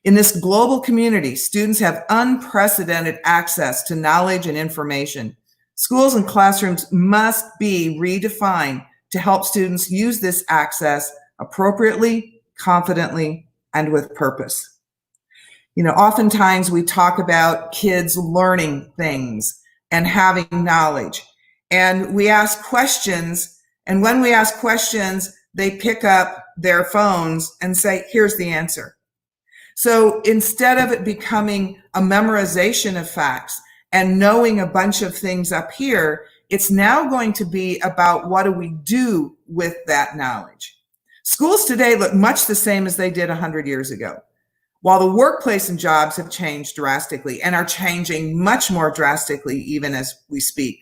In this global community, students have unprecedented access to knowledge and information. Schools and classrooms must be redefined to help students use this access appropriately, confidently, and with purpose. Oftentimes we talk about kids learning things and having knowledge, and we ask questions, and when we ask questions, they pick up their phones and say, here's the answer. So instead of it becoming a memorization of facts and knowing a bunch of things up here, it's now going to be about what do we do with that knowledge. Schools today look much the same as they did 100 years ago. While the workplace and jobs have changed drastically and are changing much more drastically even as we speak,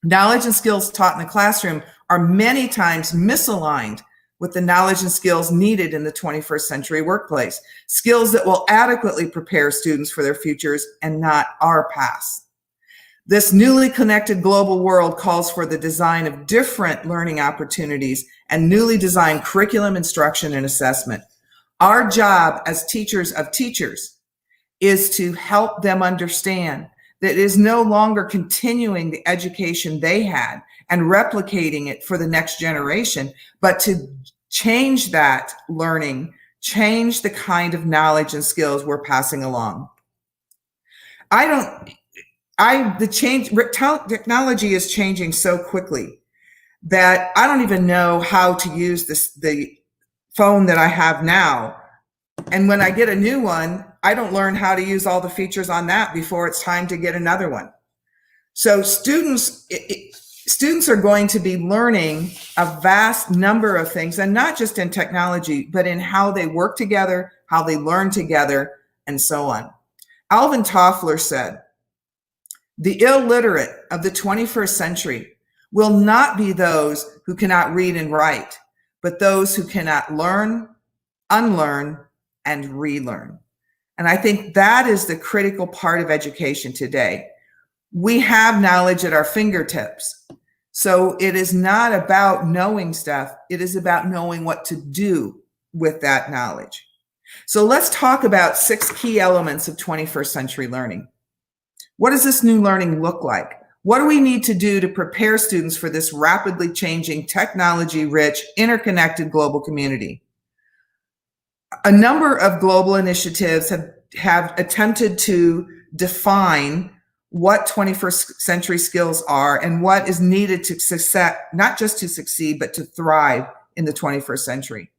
knowledge and skills taught in the classroom are many times misaligned with the knowledge and skills needed in the 21st century workplace, skills that will adequately prepare students for their futures and not our past. This newly connected global world calls for the design of different learning opportunities and newly designed curriculum, instruction, and assessment. Our job as teachers of teachers is to help them understand that it is no longer continuing the education they had and replicating it for the next generation, but to change that learning, change the kind of knowledge and skills we're passing along. Technology is changing so quickly that I don't even know how to use the phone that I have now. And when I get a new one, I don't learn how to use all the features on that before it's time to get another one. So students are going to be learning a vast number of things, and not just in technology, but in how they work together, how they learn together, and so on. Alvin Toffler said, "The illiterate of the 21st century will not be those who cannot read and write, but those who cannot learn, unlearn, and relearn." And I think that is the critical part of education today. We have knowledge at our fingertips. So it is not about knowing stuff. It is about knowing what to do with that knowledge. So let's talk about 6 key elements of 21st century learning. What does this new learning look like? What do we need to do to prepare students for this rapidly changing, technology-rich, interconnected global community? A number of global initiatives have attempted to define what 21st century skills are and what is needed to succeed, not just to succeed, but to thrive in the 21st century.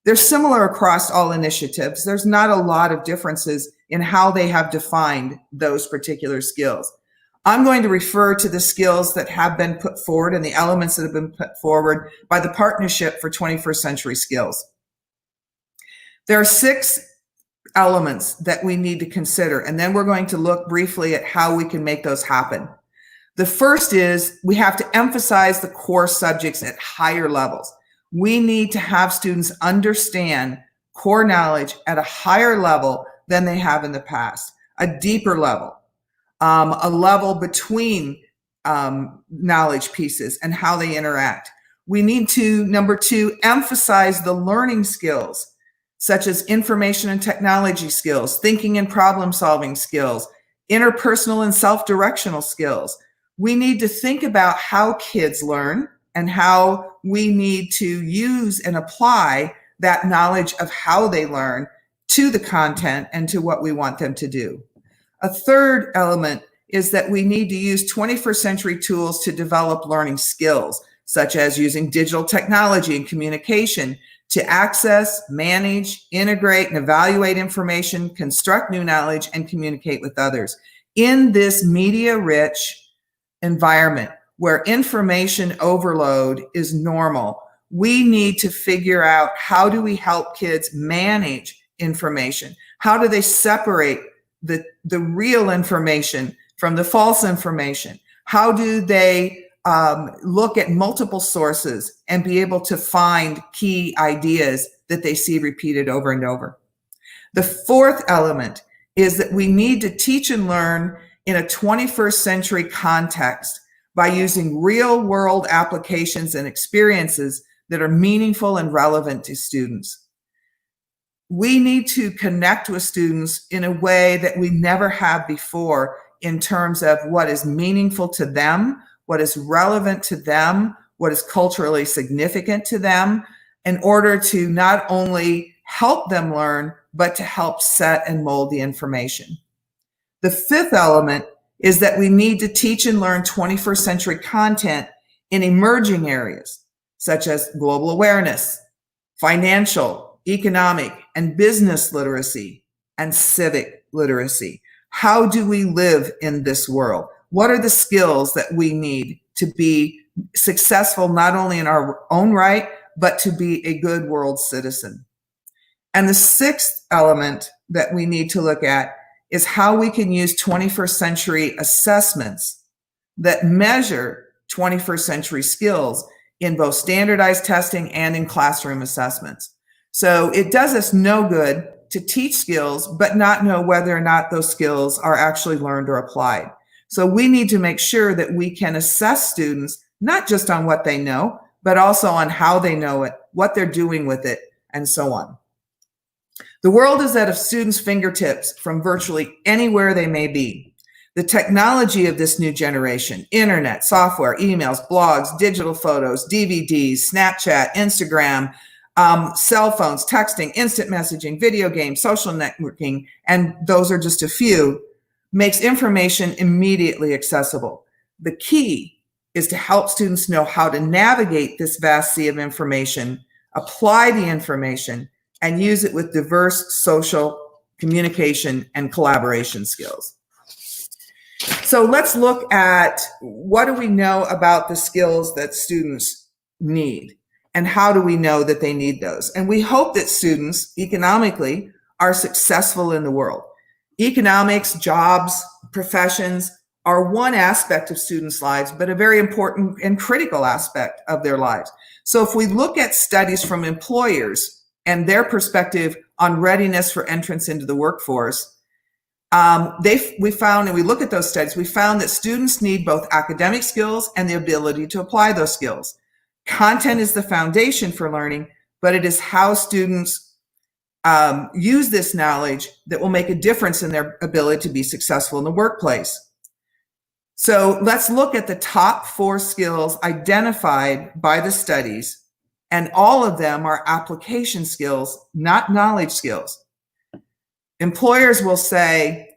They're similar across all initiatives. There's not a lot of differences in how they have defined those particular skills. I'm going to refer to the skills that have been put forward and the elements that have been put forward by the Partnership for 21st Century Skills. There are 6 elements that we need to consider, and then we're going to look briefly at how we can make those happen. The first is we have to emphasize the core subjects at higher levels. We need to have students understand core knowledge at a higher level than they have in the past, a deeper level, a level between knowledge pieces and how they interact. We need to, number 2, emphasize the learning skills, such as information and technology skills, thinking and problem-solving skills, interpersonal and self-directional skills. We need to think about how kids learn and how we need to use and apply that knowledge of how they learn to the content and to what we want them to do. A third element is that we need to use 21st century tools to develop learning skills, such as using digital technology and communication to access, manage, integrate, and evaluate information, construct new knowledge, and communicate with others. In this media-rich environment where information overload is normal, we need to figure out, how do we help kids manage information? How do they separate the real information from the false information? How do they look at multiple sources and be able to find key ideas that they see repeated over and over? The fourth element is that we need to teach and learn in a 21st century context by using real world applications and experiences that are meaningful and relevant to students. We need to connect with students in a way that we never have before in terms of what is meaningful to them, what is relevant to them, what is culturally significant to them, in order to not only help them learn, but to help set and mold the information. The fifth element is that we need to teach and learn 21st century content in emerging areas, such as global awareness, financial, economic, and business literacy, and civic literacy. How do we live in this world? What are the skills that we need to be successful, not only in our own right, but to be a good world citizen? And the sixth element that we need to look at is how we can use 21st century assessments that measure 21st century skills in both standardized testing and in classroom assessments. So it does us no good to teach skills, but not know whether or not those skills are actually learned or applied. So we need to make sure that we can assess students, not just on what they know, but also on how they know it, what they're doing with it, and so on. The world is at a student's fingertips from virtually anywhere they may be. The technology of this new generation, internet, software, emails, blogs, digital photos, DVDs, Snapchat, Instagram, cell phones, texting, instant messaging, video games, social networking, and those are just a few, makes information immediately accessible. The key is to help students know how to navigate this vast sea of information, apply the information, and use it with diverse social communication and collaboration skills. So let's look at, what do we know about the skills that students need, and how do we know that they need those? And we hope that students economically are successful in the world. Economics, jobs, professions are one aspect of students' lives, but a very important and critical aspect of their lives. So if we look at studies from employers and their perspective on readiness for entrance into the workforce, we found, and we look at those studies, we found that students need both academic skills and the ability to apply those skills. Content is the foundation for learning, but it is how students use this knowledge that will make a difference in their ability to be successful in the workplace. So let's look at the top 4 skills identified by the studies, and all of them are application skills, not knowledge skills. Employers will say,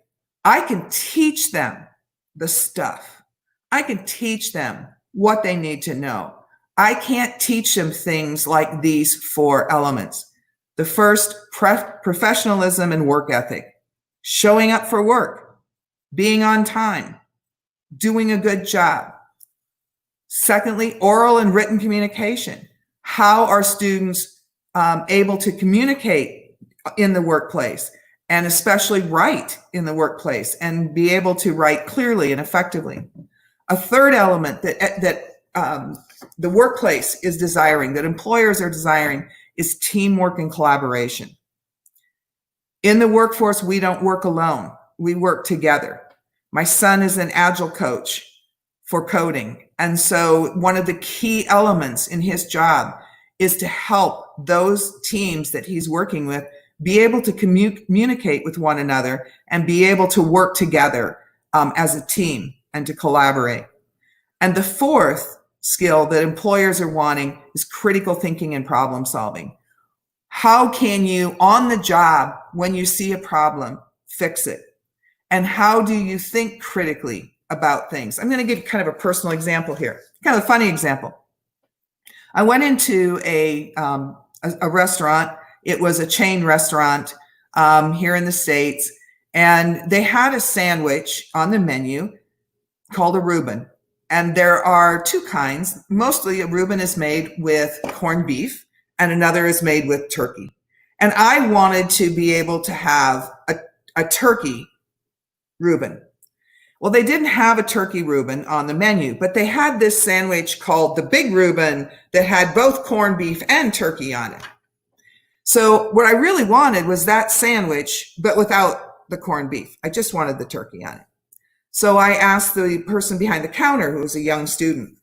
I can teach them the stuff. I can teach them what they need to know. I can't teach them things like these 4 elements. The first, professionalism and work ethic, showing up for work, being on time, doing a good job. Secondly, oral and written communication. How are students able to communicate in the workplace, and especially write in the workplace, and be able to write clearly and effectively? A third element that the workplace is desiring, that employers are desiring, is teamwork and collaboration. In the workforce, we don't work alone. We work together. My son is an agile coach for coding. And so one of the key elements in his job is to help those teams that he's working with be able to communicate with one another and be able to work together as a team and to collaborate. And the fourth skill that employers are wanting is critical thinking and problem solving. How can you, on the job, when you see a problem, fix it? And how do you think critically about things? I'm going to give kind of a personal example here, kind of a funny example. I went into a a restaurant. It was a chain restaurant here in the States. And they had a sandwich on the menu called a Reuben. And there are two kinds. Mostly a Reuben is made with corned beef and another is made with turkey. And I wanted to be able to have a turkey Reuben. Well, they didn't have a turkey Reuben on the menu, but they had this sandwich called the Big Reuben that had both corned beef and turkey on it. So what I really wanted was that sandwich, but without the corned beef. I just wanted the turkey on it. So I asked the person behind the counter, who was a young student,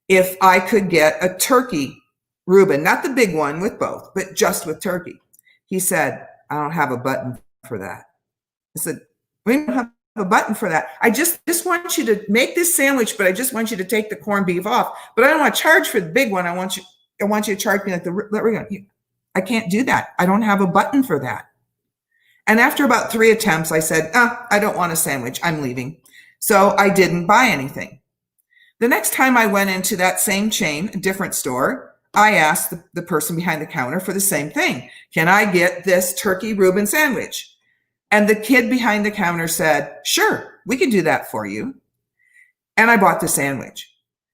if I could get a turkey Reuben, not the big one with both, but just with turkey. He said, I don't have a button for that. I said, we don't have a button for that. I just want you to make this sandwich, but I just want you to take the corned beef off. But I don't want to charge for the big one. I want you to charge me like the, I can't do that. I don't have a button for that. And after about 3 attempts, I said, I don't want a sandwich. I'm leaving. So I didn't buy anything. The next time I went into that same chain, a different store, I asked the person behind the counter for the same thing. Can I get this turkey Reuben sandwich? And the kid behind the counter said, sure, we can do that for you. And I bought the sandwich.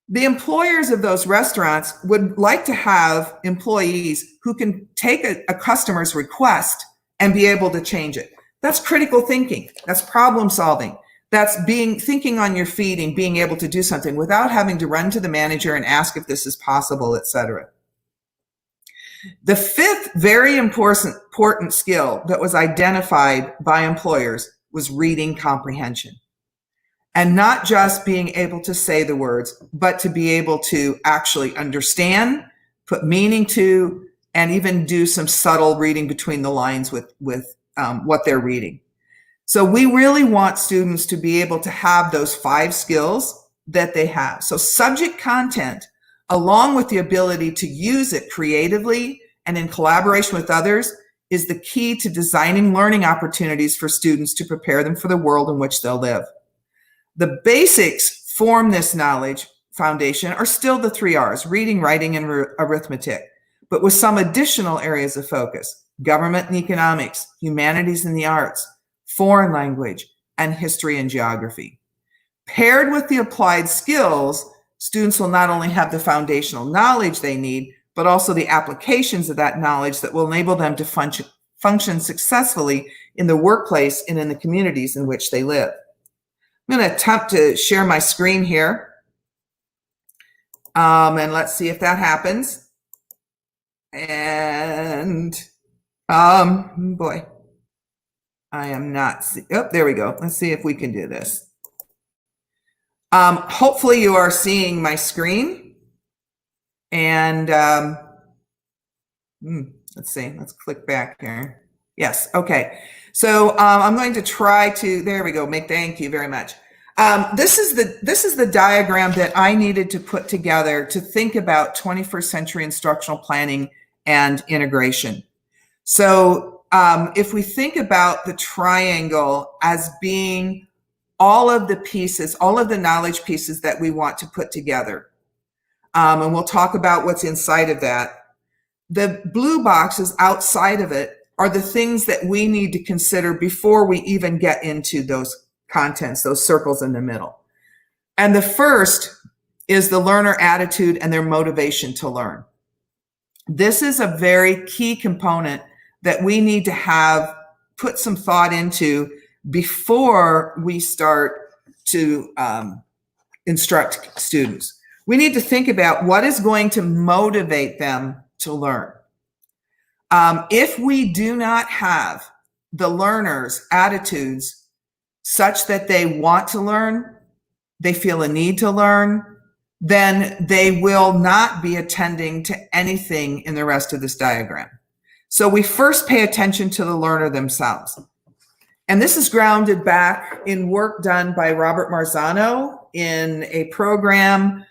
The employers of those restaurants would like to have employees who can take a customer's request and be able to change it. That's critical thinking. That's problem solving. That's thinking on your feet and being able to do something without having to run to the manager and ask if this is possible, etc. The fifth very important skill that was identified by employers was reading comprehension. And not just being able to say the words, but to be able to actually understand, put meaning to, and even do some subtle reading between the lines with what they're reading. So we really want students to be able to have those 5 skills that they have. So subject content, along with the ability to use it creatively and in collaboration with others, is the key to designing learning opportunities for students to prepare them for the world in which they'll live. The basics form this knowledge foundation are still the 3 R's, reading, writing, and arithmetic, but with some additional areas of focus: government and economics, humanities and the arts, foreign language, and history and geography. Paired with the applied skills, students will not only have the foundational knowledge they need, but also the applications of that knowledge that will enable them to function successfully in the workplace and in the communities in which they live. I'm going to attempt to share my screen here. And let's see if that happens. And boy, I am not oh, there we go. Let's see if we can do this. Hopefully you are seeing my screen. And let's see, let's click back here. Yes, okay. So I'm going to try to, there we go, thank you very much. This is the diagram that I needed to put together to think about 21st century instructional planning and integration. So if we think about the triangle as being all of the pieces, all of the knowledge pieces that we want to put together, and we'll talk about what's inside of that. The blue boxes outside of it are the things that we need to consider before we even get into those contents, those circles in the middle. And the first is the learner attitude and their motivation to learn. This is a very key component that we need to have put some thought into before we start to instruct students. We need to think about what is going to motivate them to learn. If we do not have the learners' attitudes such that they want to learn, they feel a need to learn, then they will not be attending to anything in the rest of this diagram. So we first pay attention to the learner themselves. And this is grounded back in work done by Robert Marzano in a program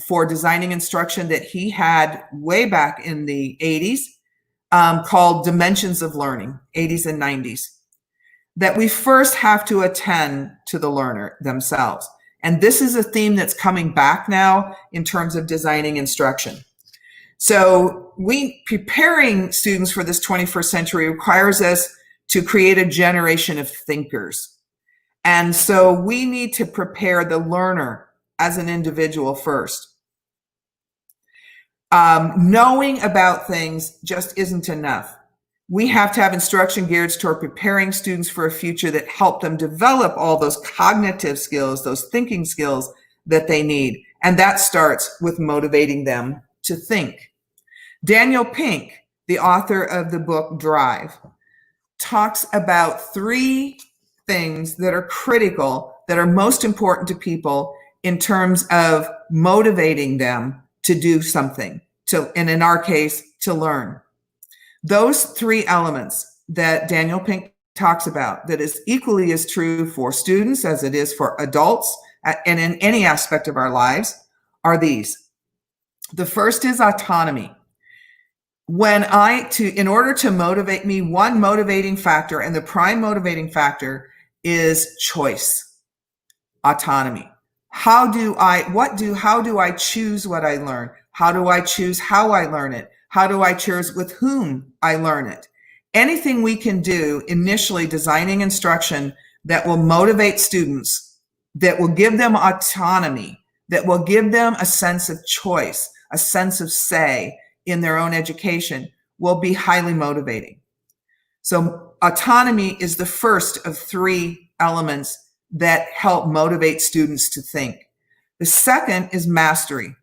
for designing instruction that he had way back in the 80s called Dimensions of Learning, 80s and 90s, that we first have to attend to the learner themselves. And this is a theme that's coming back now in terms of designing instruction. So preparing students for this 21st century requires us to create a generation of thinkers. And so we need to prepare the learner as an individual first. Knowing about things just isn't enough. We have to have instruction geared toward preparing students for a future that help them develop all those cognitive skills, those thinking skills that they need. And that starts with motivating them to think. Daniel Pink, the author of the book Drive, talks about 3 things that are critical, that are most important to people in terms of motivating them to do something, and in our case, to learn. Those 3 elements that Daniel Pink talks about, that is equally as true for students as it is for adults and in any aspect of our lives, are these. The first is autonomy. In order to motivate me, one motivating factor, and the prime motivating factor, is choice, autonomy. How do I choose what I learn? How do I choose how I learn it? How do I choose with whom I learn it? Anything we can do initially designing instruction that will motivate students, that will give them autonomy, that will give them a sense of choice, a sense of say in their own education, will be highly motivating. So autonomy is the first of 3 elements that help motivate students to think. The second is mastery.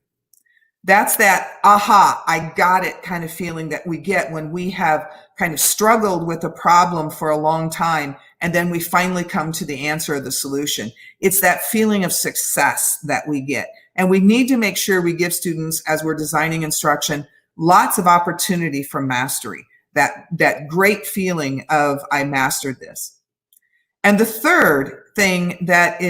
That's that aha, I got it kind of feeling that we get when we have kind of struggled with a problem for a long time, and then we finally come to the answer or the solution. It's that feeling of success that we get. And we need to make sure we give students, as we're designing instruction, lots of opportunity for mastery, that great feeling of I mastered this. And the third thing that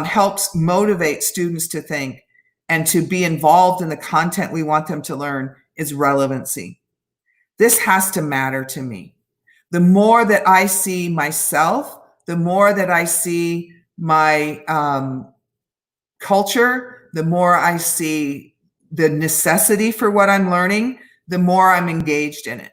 helps motivate students to think and to be involved in the content we want them to learn is relevancy. This has to matter to me. The more that I see myself, the more that I see my culture, the more I see the necessity for what I'm learning, the more I'm engaged in it.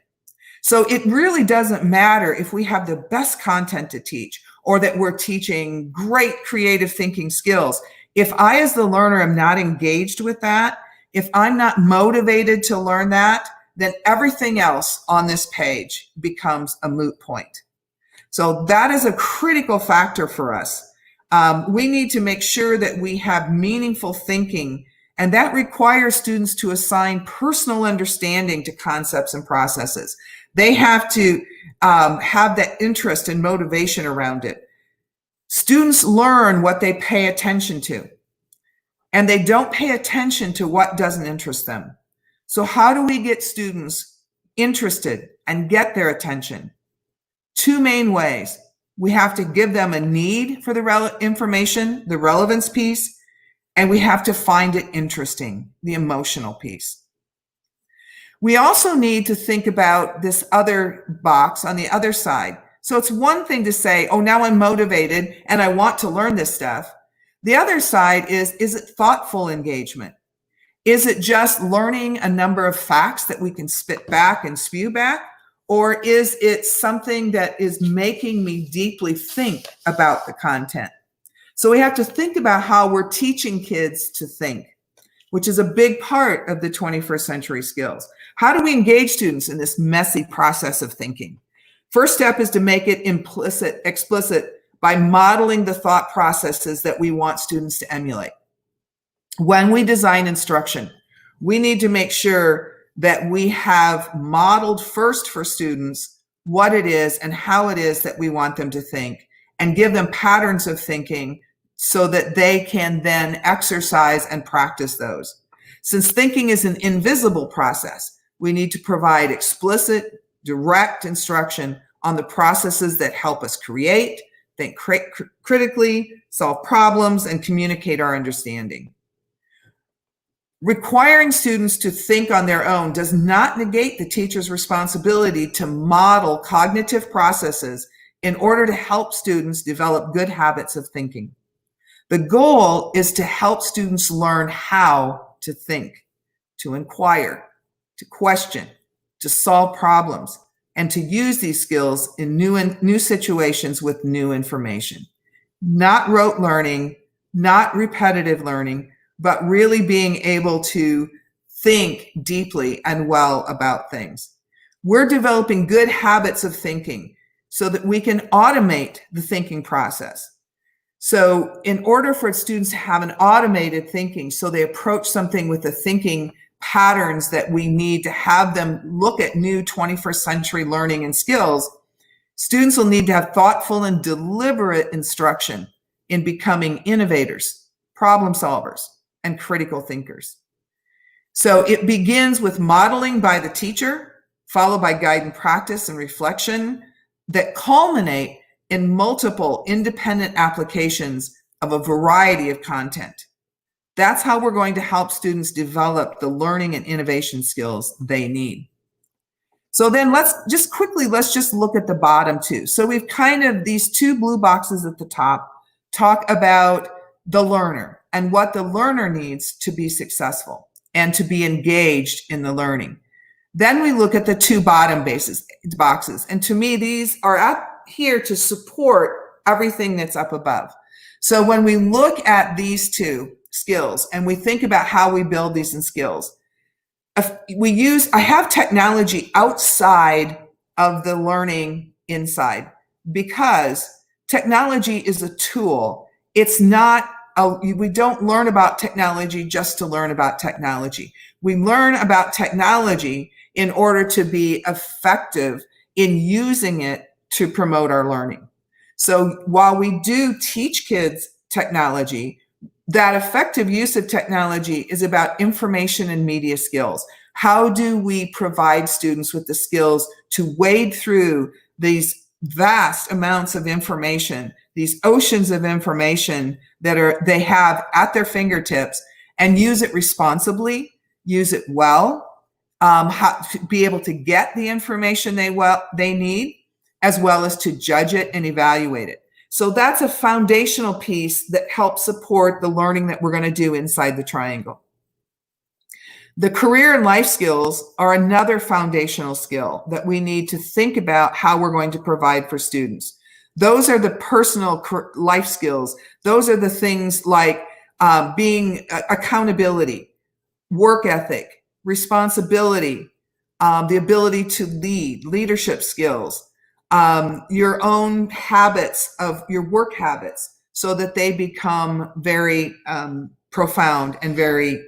So it really doesn't matter if we have the best content to teach or that we're teaching great creative thinking skills. If I, as the learner, am not engaged with that, if I'm not motivated to learn that, then everything else on this page becomes a moot point. So that is a critical factor for us. We need to make sure that we have meaningful thinking, and that requires students to assign personal understanding to concepts and processes. They have to have that interest and motivation around it. Students learn what they pay attention to, and they don't pay attention to what doesn't interest them. So how do we get students interested and get their attention? 2 main ways. We have to give them a need for the information, the relevance piece, and we have to find it interesting, the emotional piece. We also need to think about this other box on the other side. So it's one thing to say, oh, now I'm motivated and I want to learn this stuff. The other side is it thoughtful engagement? Is it just learning a number of facts that we can spit back and spew back? Or is it something that is making me deeply think about the content? So we have to think about how we're teaching kids to think, which is a big part of the 21st century skills. How do we engage students in this messy process of thinking? First step is to make it explicit by modeling the thought processes that we want students to emulate. When we design instruction, we need to make sure that we have modeled first for students what it is and how it is that we want them to think, and give them patterns of thinking so that they can then exercise and practice those. Since thinking is an invisible process, we need to provide explicit, direct instruction on the processes that help us create, think critically, solve problems, and communicate our understanding. Requiring students to think on their own does not negate the teacher's responsibility to model cognitive processes in order to help students develop good habits of thinking. The goal is to help students learn how to think. to inquire, to question, to solve problems, and to use these skills in new situations with new information. Not rote learning, not repetitive learning, but really being able to think deeply and well about things. We're developing good habits of thinking so that we can automate the thinking process. So in order for students to have an automated thinking, so they approach something with the thinking patterns that we need to have them look at new 21st century learning and skills, students will need to have thoughtful and deliberate instruction in becoming innovators, problem solvers, and critical thinkers. So it begins with modeling by the teacher, followed by guided practice and reflection that culminate in multiple independent applications of a variety of content. That's how we're going to help students develop the learning and innovation skills they need. So then let's just look at the bottom two. So we've kind of, these two blue boxes at the top talk about the learner and what the learner needs to be successful and to be engaged in the learning. Then we look at the two bottom boxes. And to me, these are up here to support everything that's up above. So when we look at these two skills and we think about how we build these in skills, I have technology outside of the learning inside, because technology is a tool. It's not, we don't learn about technology just to learn about technology. We learn about technology in order to be effective in using it to promote our learning. So while we do teach kids technology, that effective use of technology is about information and media skills. How do we provide students with the skills to wade through these vast amounts of information, these oceans of information that they have at their fingertips, and use it responsibly, use it well, how to be able to get the information they need, as well as to judge it and evaluate it. So that's a foundational piece that helps support the learning that we're going to do inside the triangle. The career and life skills are another foundational skill that we need to think about how we're going to provide for students. Those are the personal life skills. Those are the things like being accountability, work ethic, responsibility, the ability to lead, leadership skills, your own habits of your work habits, so that they become very profound and very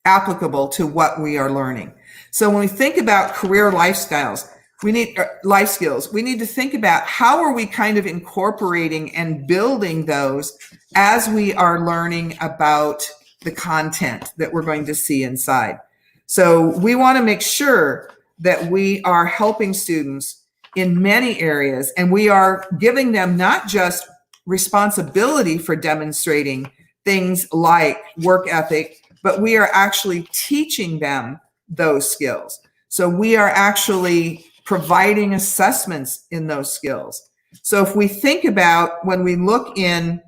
applicable to what we are learning. So when we think about career lifestyles, we need life skills. We need to think about how are we kind of incorporating and building those as we are learning about the content that we're going to see inside. So we want to make sure that we are helping students in many areas, and we are giving them not just responsibility for demonstrating things like work ethic, but we are actually teaching them those skills. So we are actually providing assessments in those skills. So if we think about when we look in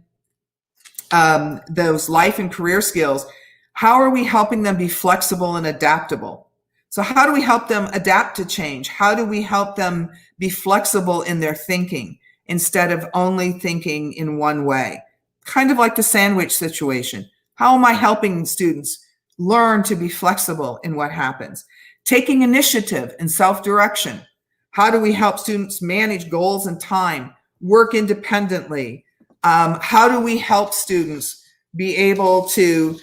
those life and career skills, how are we helping them be flexible and adaptable? So how do we help them adapt to change? How do we help them be flexible in their thinking instead of only thinking in one way? Kind of like the sandwich situation. How am I helping students learn to be flexible in what happens? Taking initiative and self-direction. How do we help students manage goals and time, work independently? How do we help students be able to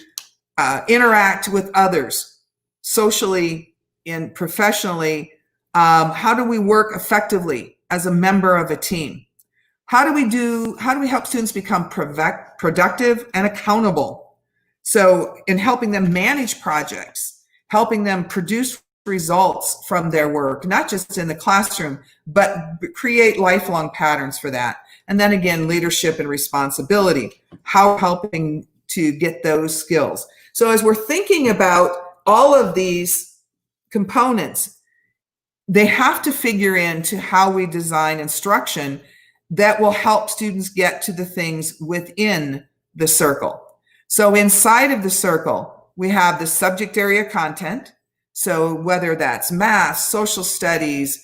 interact with others socially and professionally? How do we work effectively as a member of a team? How do we help students become productive and accountable? So in helping them manage projects, helping them produce results from their work, not just in the classroom, but create lifelong patterns for that. And then again, leadership and responsibility, how helping to get those skills. So as we're thinking about all of these components, they have to figure into how we design instruction that will help students get to the things within the circle. So inside of the circle, We have the subject area content. So whether that's math, social studies,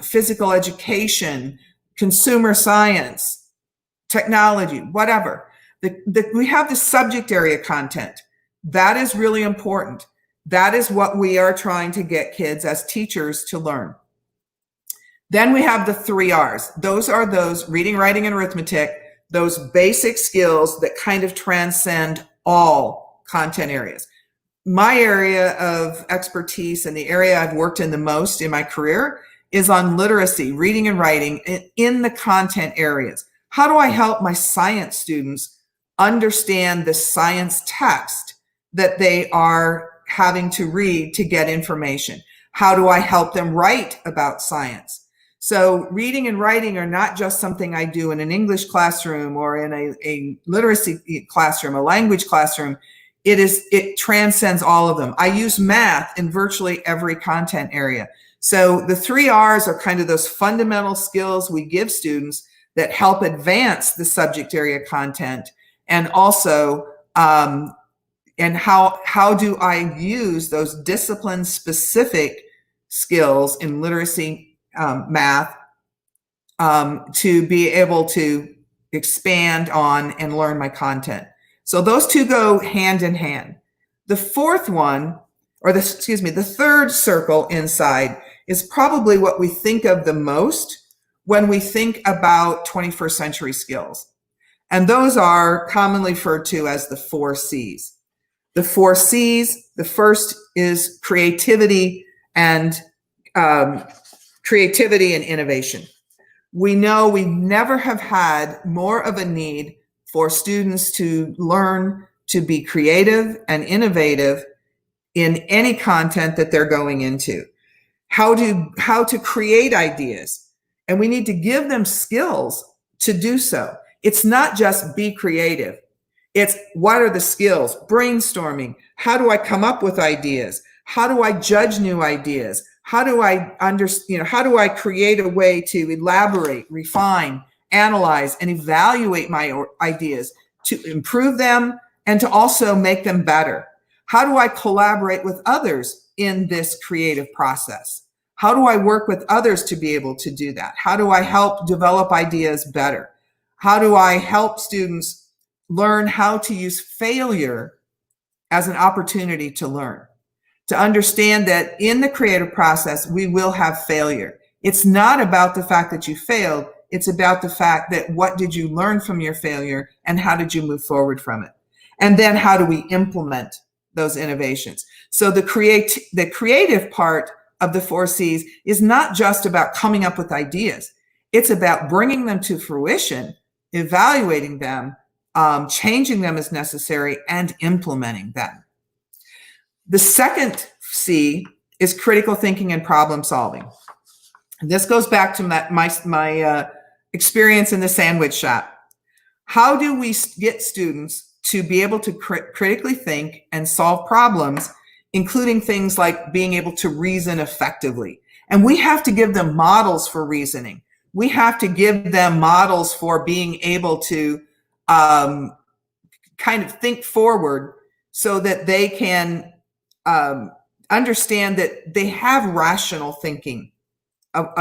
physical education, consumer science, technology, whatever. We have the subject area content. That is really important. That is what we are trying to get kids as teachers to learn. Then we have the 3 R's. Those are those reading, writing, and arithmetic, those basic skills that kind of transcend all content areas. My area of expertise and the area I've worked in the most in my career is on literacy, reading and writing in the content areas. How do I help my science students understand the science text that they are having to read to get information? How do I help them write about science? So reading and writing are not just something I do in an English classroom or in a literacy classroom, a language classroom. It transcends all of them. I use math in virtually every content area. So the 3 R's are kind of those fundamental skills we give students that help advance the subject area content, and also and how do I use those discipline specific skills in literacy, math, to be able to expand on and learn my content. So those two go hand in hand. The fourth one, or the third circle inside is probably what we think of the most when we think about 21st century skills. And those are commonly referred to as the 4 C's. The 4 C's, the first is creativity and innovation. We know we never have had more of a need for students to learn to be creative and innovative in any content that they're going into. How to create ideas. And we need to give them skills to do so. It's not just be creative. It's what are the skills? Brainstorming. How do I come up with ideas? How do I judge new ideas? How do I how do I create a way to elaborate, refine, analyze, and evaluate my ideas to improve them and to also make them better? How do I collaborate with others in this creative process? How do I work with others to be able to do that? How do I help develop ideas better? How do I help students learn how to use failure as an opportunity to learn? To understand that in the creative process, we will have failure. It's not about the fact that you failed. It's about the fact that what did you learn from your failure and how did you move forward from it? And then how do we implement those innovations? So the creative part of the 4 C's is not just about coming up with ideas. It's about bringing them to fruition, evaluating them, changing them as necessary, and implementing them. The second C is critical thinking and problem solving. And this goes back to my experience in the sandwich shop. How do we get students to be able to critically think and solve problems, including things like being able to reason effectively? And we have to give them models for reasoning. We have to give them models for being able to kind of think forward so that they can understand that they have rational thinking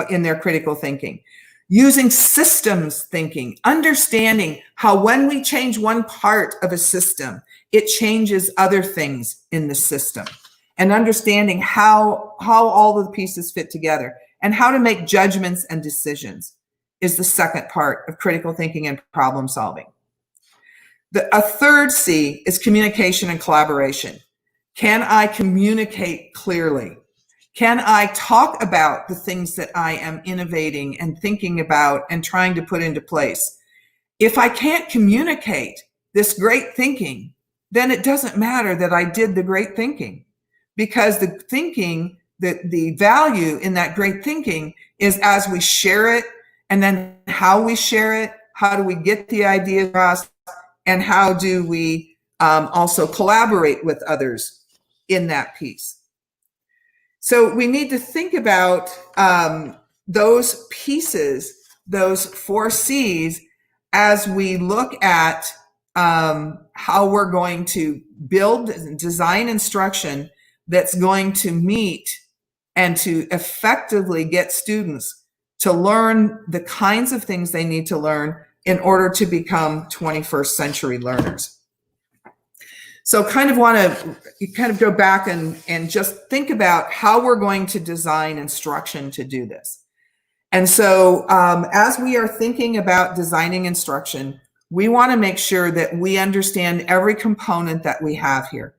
in their critical thinking. Using systems thinking, understanding how when we change one part of a system, it changes other things in the system, and understanding how all of the pieces fit together and how to make judgments and decisions is the second part of critical thinking and problem solving. A third C is communication and collaboration. Can I communicate clearly? Can I talk about the things that I am innovating and thinking about and trying to put into place? If I can't communicate this great thinking, then it doesn't matter that I did the great thinking, because the thinking, the value in that great thinking is as we share it, and then how we share it, how do we get the idea across, and how do we also collaborate with others in that piece. So we need to think about those pieces, those 4 C's, as we look at how we're going to build and design instruction that's going to meet and to effectively get students to learn the kinds of things they need to learn in order to become 21st century learners. So kind of want to go back and just think about how we're going to design instruction to do this. And so as we are thinking about designing instruction, we want to make sure that we understand every component that we have here.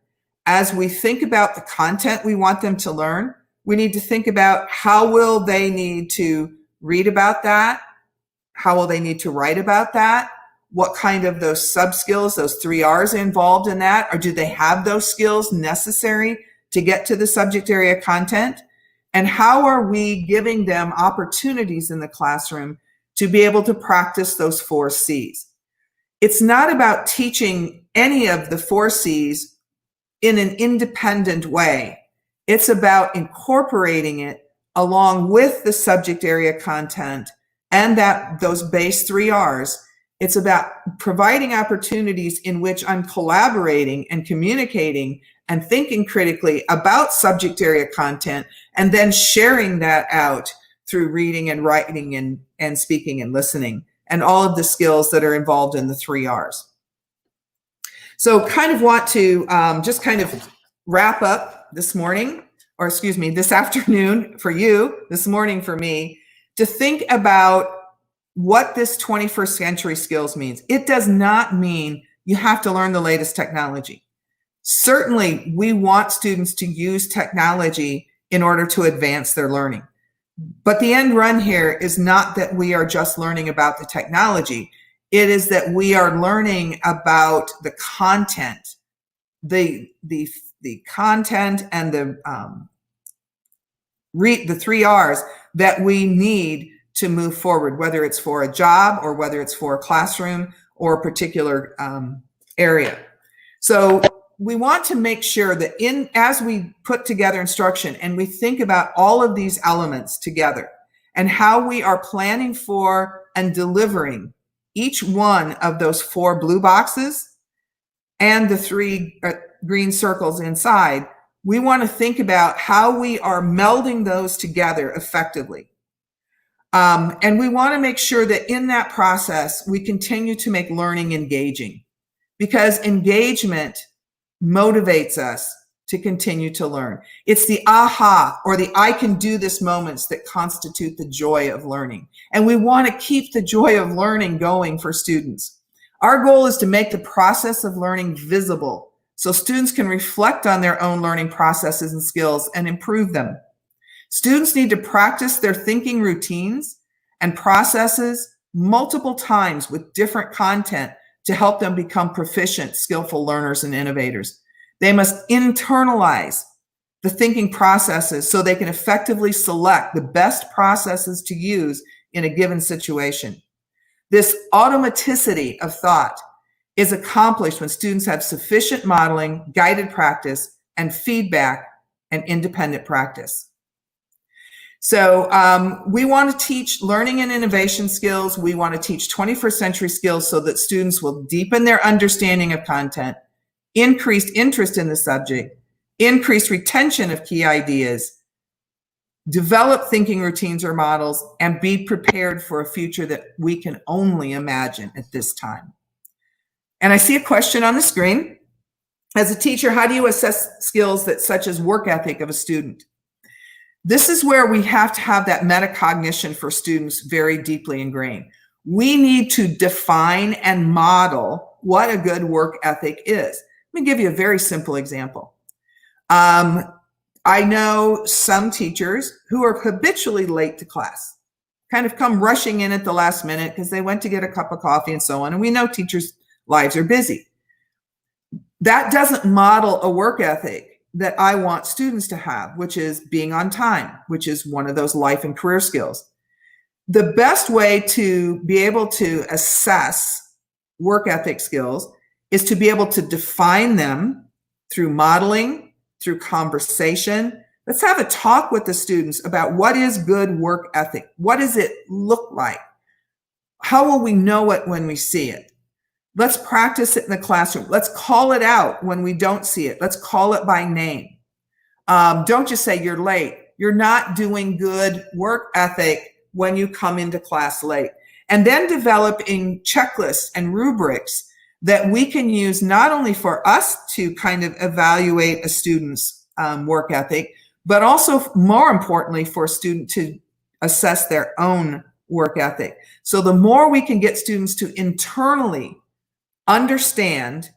As we think about the content we want them to learn, we need to think about how will they need to read about that? How will they need to write about that? What kind of those sub-skills, those 3 R's involved in that? Or do they have those skills necessary to get to the subject area content? And how are we giving them opportunities in the classroom to be able to practice those 4 C's? It's not about teaching any of the 4 C's in an independent way. It's about incorporating it along with the subject area content and those base 3 R's. It's about providing opportunities in which I'm collaborating and communicating and thinking critically about subject area content, and then sharing that out through reading and writing and speaking and listening, and all of the skills that are involved in the 3 R's. So kind of want to just kind of wrap up this morning, or excuse me, this afternoon for you, this morning for me, to think about what this 21st century skills means. It does not mean you have to learn the latest technology. Certainly, we want students to use technology in order to advance their learning. But the end run here is not that we are just learning about the technology. It is that we are learning about the content, the content and the 3 R's that we need to move forward, whether it's for a job or whether it's for a classroom or a particular area. So we want to make sure that as we put together instruction and we think about all of these elements together and how we are planning for and delivering each one of those 4 blue boxes and the 3 green circles inside, we want to think about how we are melding those together effectively. And we want to make sure that in that process, we continue to make learning engaging, because engagement motivates us to continue to learn. It's the aha or the I can do this moments that constitute the joy of learning. And we want to keep the joy of learning going for students. Our goal is to make the process of learning visible so students can reflect on their own learning processes and skills and improve them. Students need to practice their thinking routines and processes multiple times with different content to help them become proficient, skillful learners and innovators. They must internalize the thinking processes so they can effectively select the best processes to use in a given situation. This automaticity of thought is accomplished when students have sufficient modeling, guided practice, and feedback and independent practice. So we want to teach learning and innovation skills. We want to teach 21st century skills so that students will deepen their understanding of content, increased interest in the subject, increased retention of key ideas, develop thinking routines or models, and be prepared for a future that we can only imagine at this time. And I see a question on the screen. As a teacher, how do you assess skills such as work ethic of a student? This is where we have to have that metacognition for students very deeply ingrained. We need to define and model what a good work ethic is. Let me give you a very simple example. I know some teachers who are habitually late to class, kind of come rushing in at the last minute because they went to get a cup of coffee and so on. And we know teachers' lives are busy. That doesn't model a work ethic that I want students to have, which is being on time, which is one of those life and career skills. The best way to be able to assess work ethic skills is to be able to define them through modeling, through conversation. Let's have a talk with the students about what is good work ethic. What does it look like? How will we know it when we see it? Let's practice it in the classroom. Let's call it out when we don't see it. Let's call it by name. Don't just say you're late. You're not doing good work ethic when you come into class late. And then developing checklists and rubrics that we can use not only for us to kind of evaluate a student's work ethic, but also more importantly for a student to assess their own work ethic. So the more we can get students to internally understand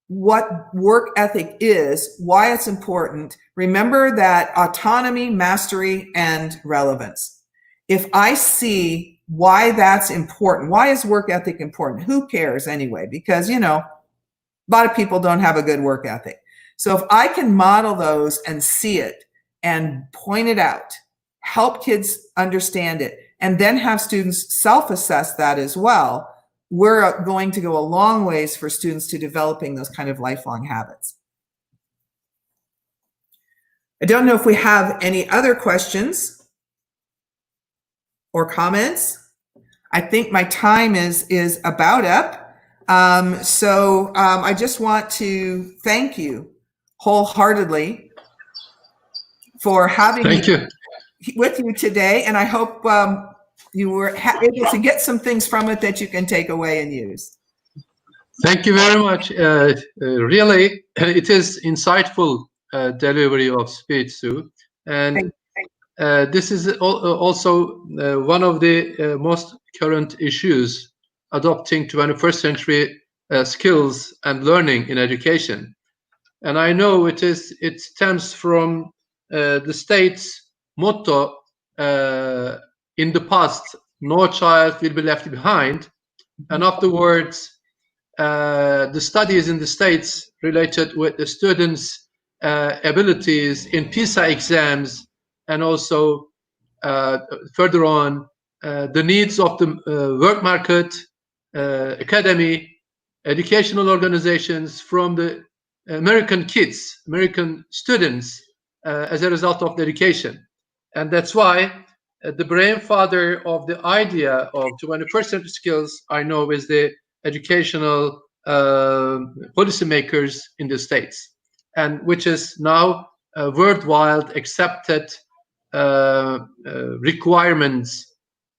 what work ethic is, why it's important. Remember that autonomy, mastery, and relevance. If I see why that's important, why is work ethic important? Who cares anyway? Because, you know, a lot of people don't have a good work ethic. So if I can model those and see it and point it out, help kids understand it, and then have students self-assess that as well, we're going to go a long ways for students to developing those kind of lifelong habits. I don't know if we have any other questions or comments. I think my time is about up. So I just want to thank you wholeheartedly for having me with you today. And I hope you were able to get some things from it that you can take away and use. Thank you very much. Really, it is insightful delivery of speech, Sue. And this is also one of the most current issues, adopting 21st century skills and learning in education. And I know it stems from the state's motto in the past, no child will be left behind. And afterwards, the studies in the States related with the students' abilities in PISA exams, and also further on, the needs of the work market, academy, educational organizations from the American kids, American students, as a result of the education. And that's why the brainfather of the idea of 21st century skills, I know, is the educational policymakers in the States, and which is now worldwide accepted requirements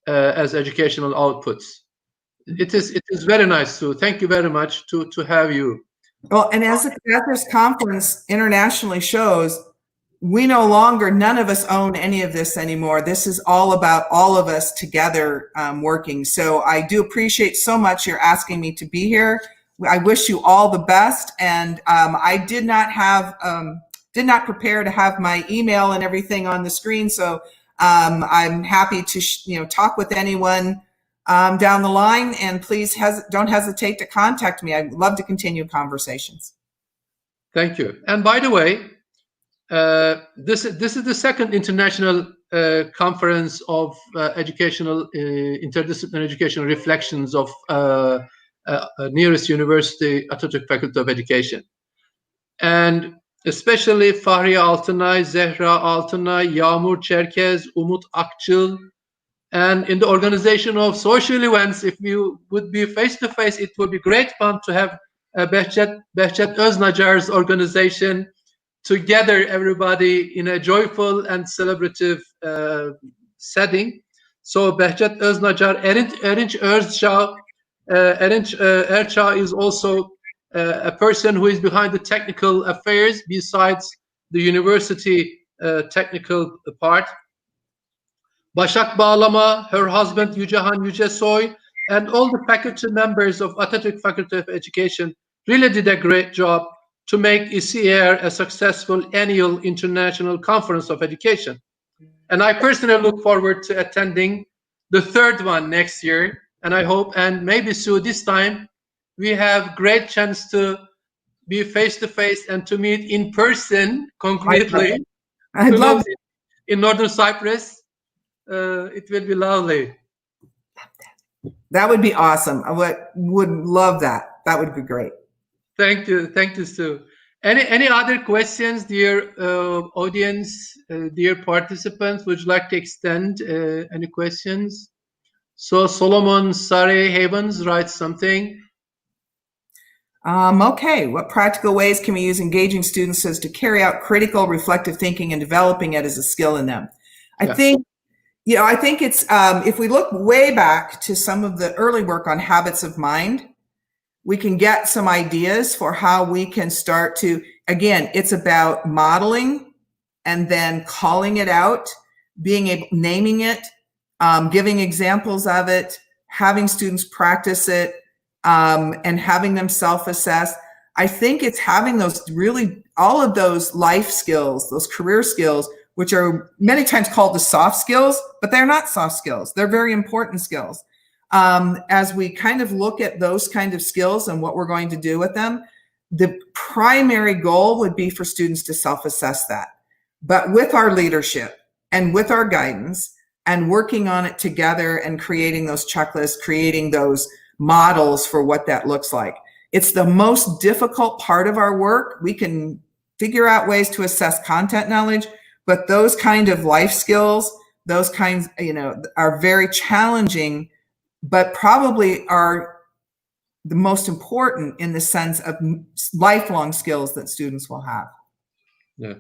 as educational outputs. It is very nice. So thank you very much to have you. Well, and as this conference internationally shows, we no longer, none of us own any of this anymore. This is all about all of us together working. So I do appreciate so much you're asking me to be here. I wish you all the best. And I did not prepare to have my email and everything on the screen. So I'm happy to talk with anyone down the line. And please don't hesitate to contact me. I'd love to continue conversations. Thank you. And by the way, this is the second international conference of educational interdisciplinary educational reflections of nearest university, Atatürk Faculty of Education, and especially Fahriye Altınay, Zehra Altınay, Yağmur Çerkez, Umut Akçıl, and in the organization of social events. If you would be face to face, it would be great fun to have Behçet Öznacar's organization together, everybody in a joyful and celebrative setting. So Behçet Öznacar, Erinç Erçağ is also a person who is behind the technical affairs besides the university technical part. Başak Bağlama, her husband Yücehan Yücesoy, and all the faculty members of Atatürk Faculty of Education really did a great job to make ECR a successful annual international conference of education. And I personally look forward to attending the third one next year. And I hope, and maybe soon this time, we have great chance to be face-to-face and to meet in person concretely. I'd love it. In Northern Cyprus. It will be lovely. That would be awesome. I would love that. That would be great. Thank you, Sue. Any other questions, dear audience, dear participants? Would you like to extend any questions? So Solomon Sari Havens writes something. Okay, what practical ways can we use engaging students as to carry out critical reflective thinking and developing it as a skill in them? I think it's, if we look way back to some of the early work on habits of mind, we can get some ideas for how we can start to, again, it's about modeling and then calling it out, naming it, giving examples of it, having students practice it, and having them self-assess. I think it's having those really, all of those life skills, those career skills, which are many times called the soft skills, but they're not soft skills. They're very important skills. As we kind of look at those kind of skills and what we're going to do with them, the primary goal would be for students to self-assess that. But with our leadership and with our guidance and working on it together and creating those checklists, creating those models for what that looks like. It's the most difficult part of our work. We can figure out ways to assess content knowledge, but those kind of life skills, those kinds, are very challenging, but probably are the most important in the sense of lifelong skills that students will have. Yeah,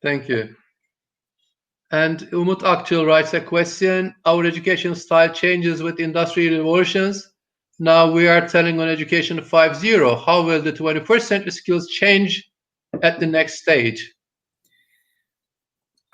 thank you. And Umut Akçıl writes a question: our education style changes with industry revolutions. Now we are telling on education 5.0. How will the 21st century skills change at the next stage?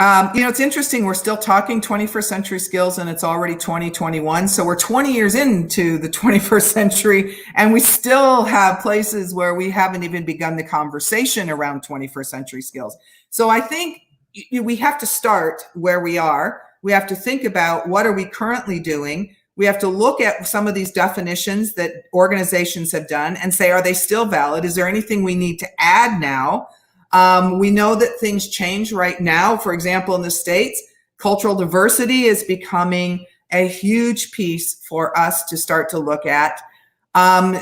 It's interesting. We're still talking 21st century skills and it's already 2021. So we're 20 years into the 21st century and we still have places where we haven't even begun the conversation around 21st century skills. So I think we have to start where we are. We have to think about what are we currently doing. We have to look at some of these definitions that organizations have done and say, are they still valid? Is there anything we need to add now? We know that things change right now. For example, in the States, cultural diversity is becoming a huge piece for us to start to look at.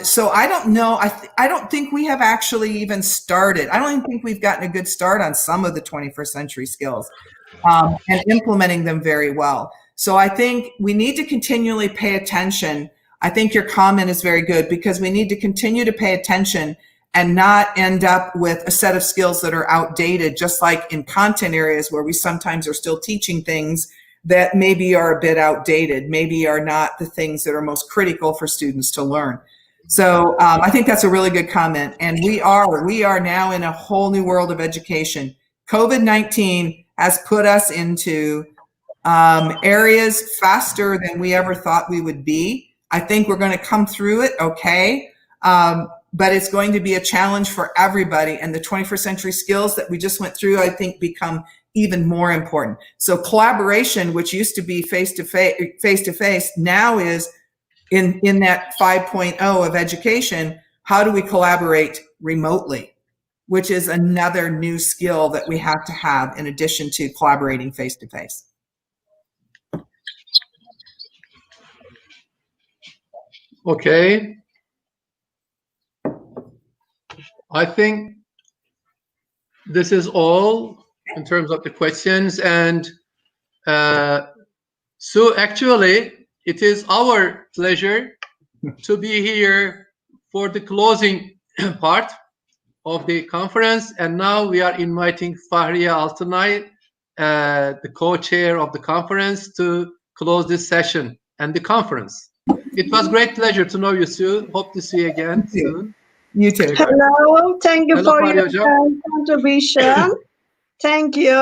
So I don't know. I don't think we have actually even started. I don't even think we've gotten a good start on some of the 21st century skills and implementing them very well. So I think we need to continually pay attention. I think your comment is very good because we need to continue to pay attention and not end up with a set of skills that are outdated, just like in content areas where we sometimes are still teaching things that maybe are a bit outdated, maybe are not the things that are most critical for students to learn. So I think that's a really good comment. And we are now in a whole new world of education. COVID-19 has put us into areas faster than we ever thought we would be. I think we're going to come through it okay. But it's going to be a challenge for everybody. And the 21st century skills that we just went through, I think, become even more important. So collaboration, which used to be face-to-face, now is in that 5.0 of education. How do we collaborate remotely, which is another new skill that we have to have in addition to collaborating face-to-face. Okay. I think this is all in terms of the questions. And so actually, it is our pleasure to be here for the closing part of the conference. And now we are inviting Fahriye Altınay, the co-chair of the conference, to close this session and the conference. It was great pleasure to know you, Sue. Hope to see you again soon. You too. Hello, thank you Hello, for your Fahriye contribution. Thank you.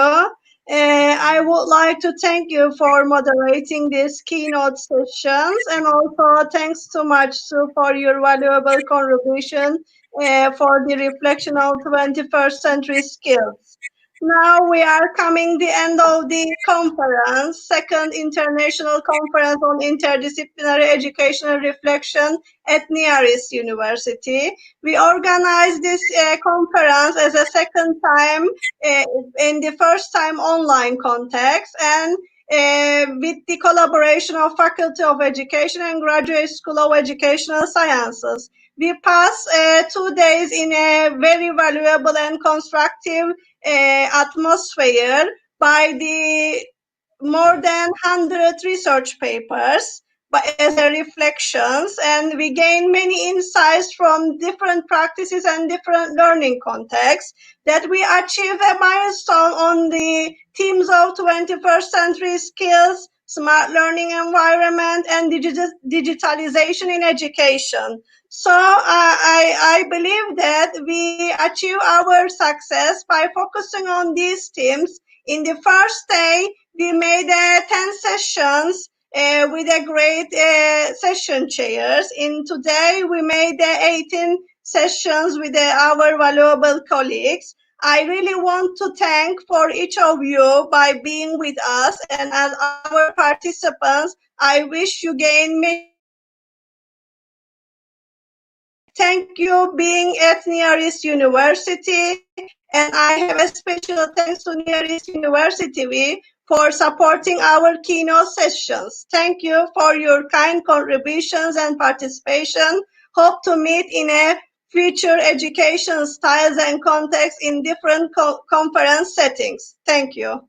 I would like to thank you for moderating these keynote sessions, and also thanks so much, Sue, for your valuable contribution for the reflection of 21st century skills. Now we are coming the end of the conference, second international conference on interdisciplinary educational reflection at Nearis University. We organized this conference as a second time in the first time online context, and with the collaboration of Faculty of Education and Graduate School of Educational Sciences. We passed 2 days in a very valuable and constructive atmosphere by the more than 100 research papers but as a reflections, and we gain many insights from different practices and different learning contexts, that we achieve a milestone on the themes of 21st century skills, smart learning environment, and digitalization in education. So I believe that we achieve our success by focusing on these themes. In the first day, we made 10 sessions with a great session chairs. In today, we made 18 sessions with our valuable colleagues. I really want to thank for each of you by being with us, and as our participants, I wish you gain many. Thank you being at Near East University, and I have a special thanks to Near East University for supporting our keynote sessions. Thank you for your kind contributions and participation. Hope to meet in a future education styles and contexts in different conference settings. Thank you.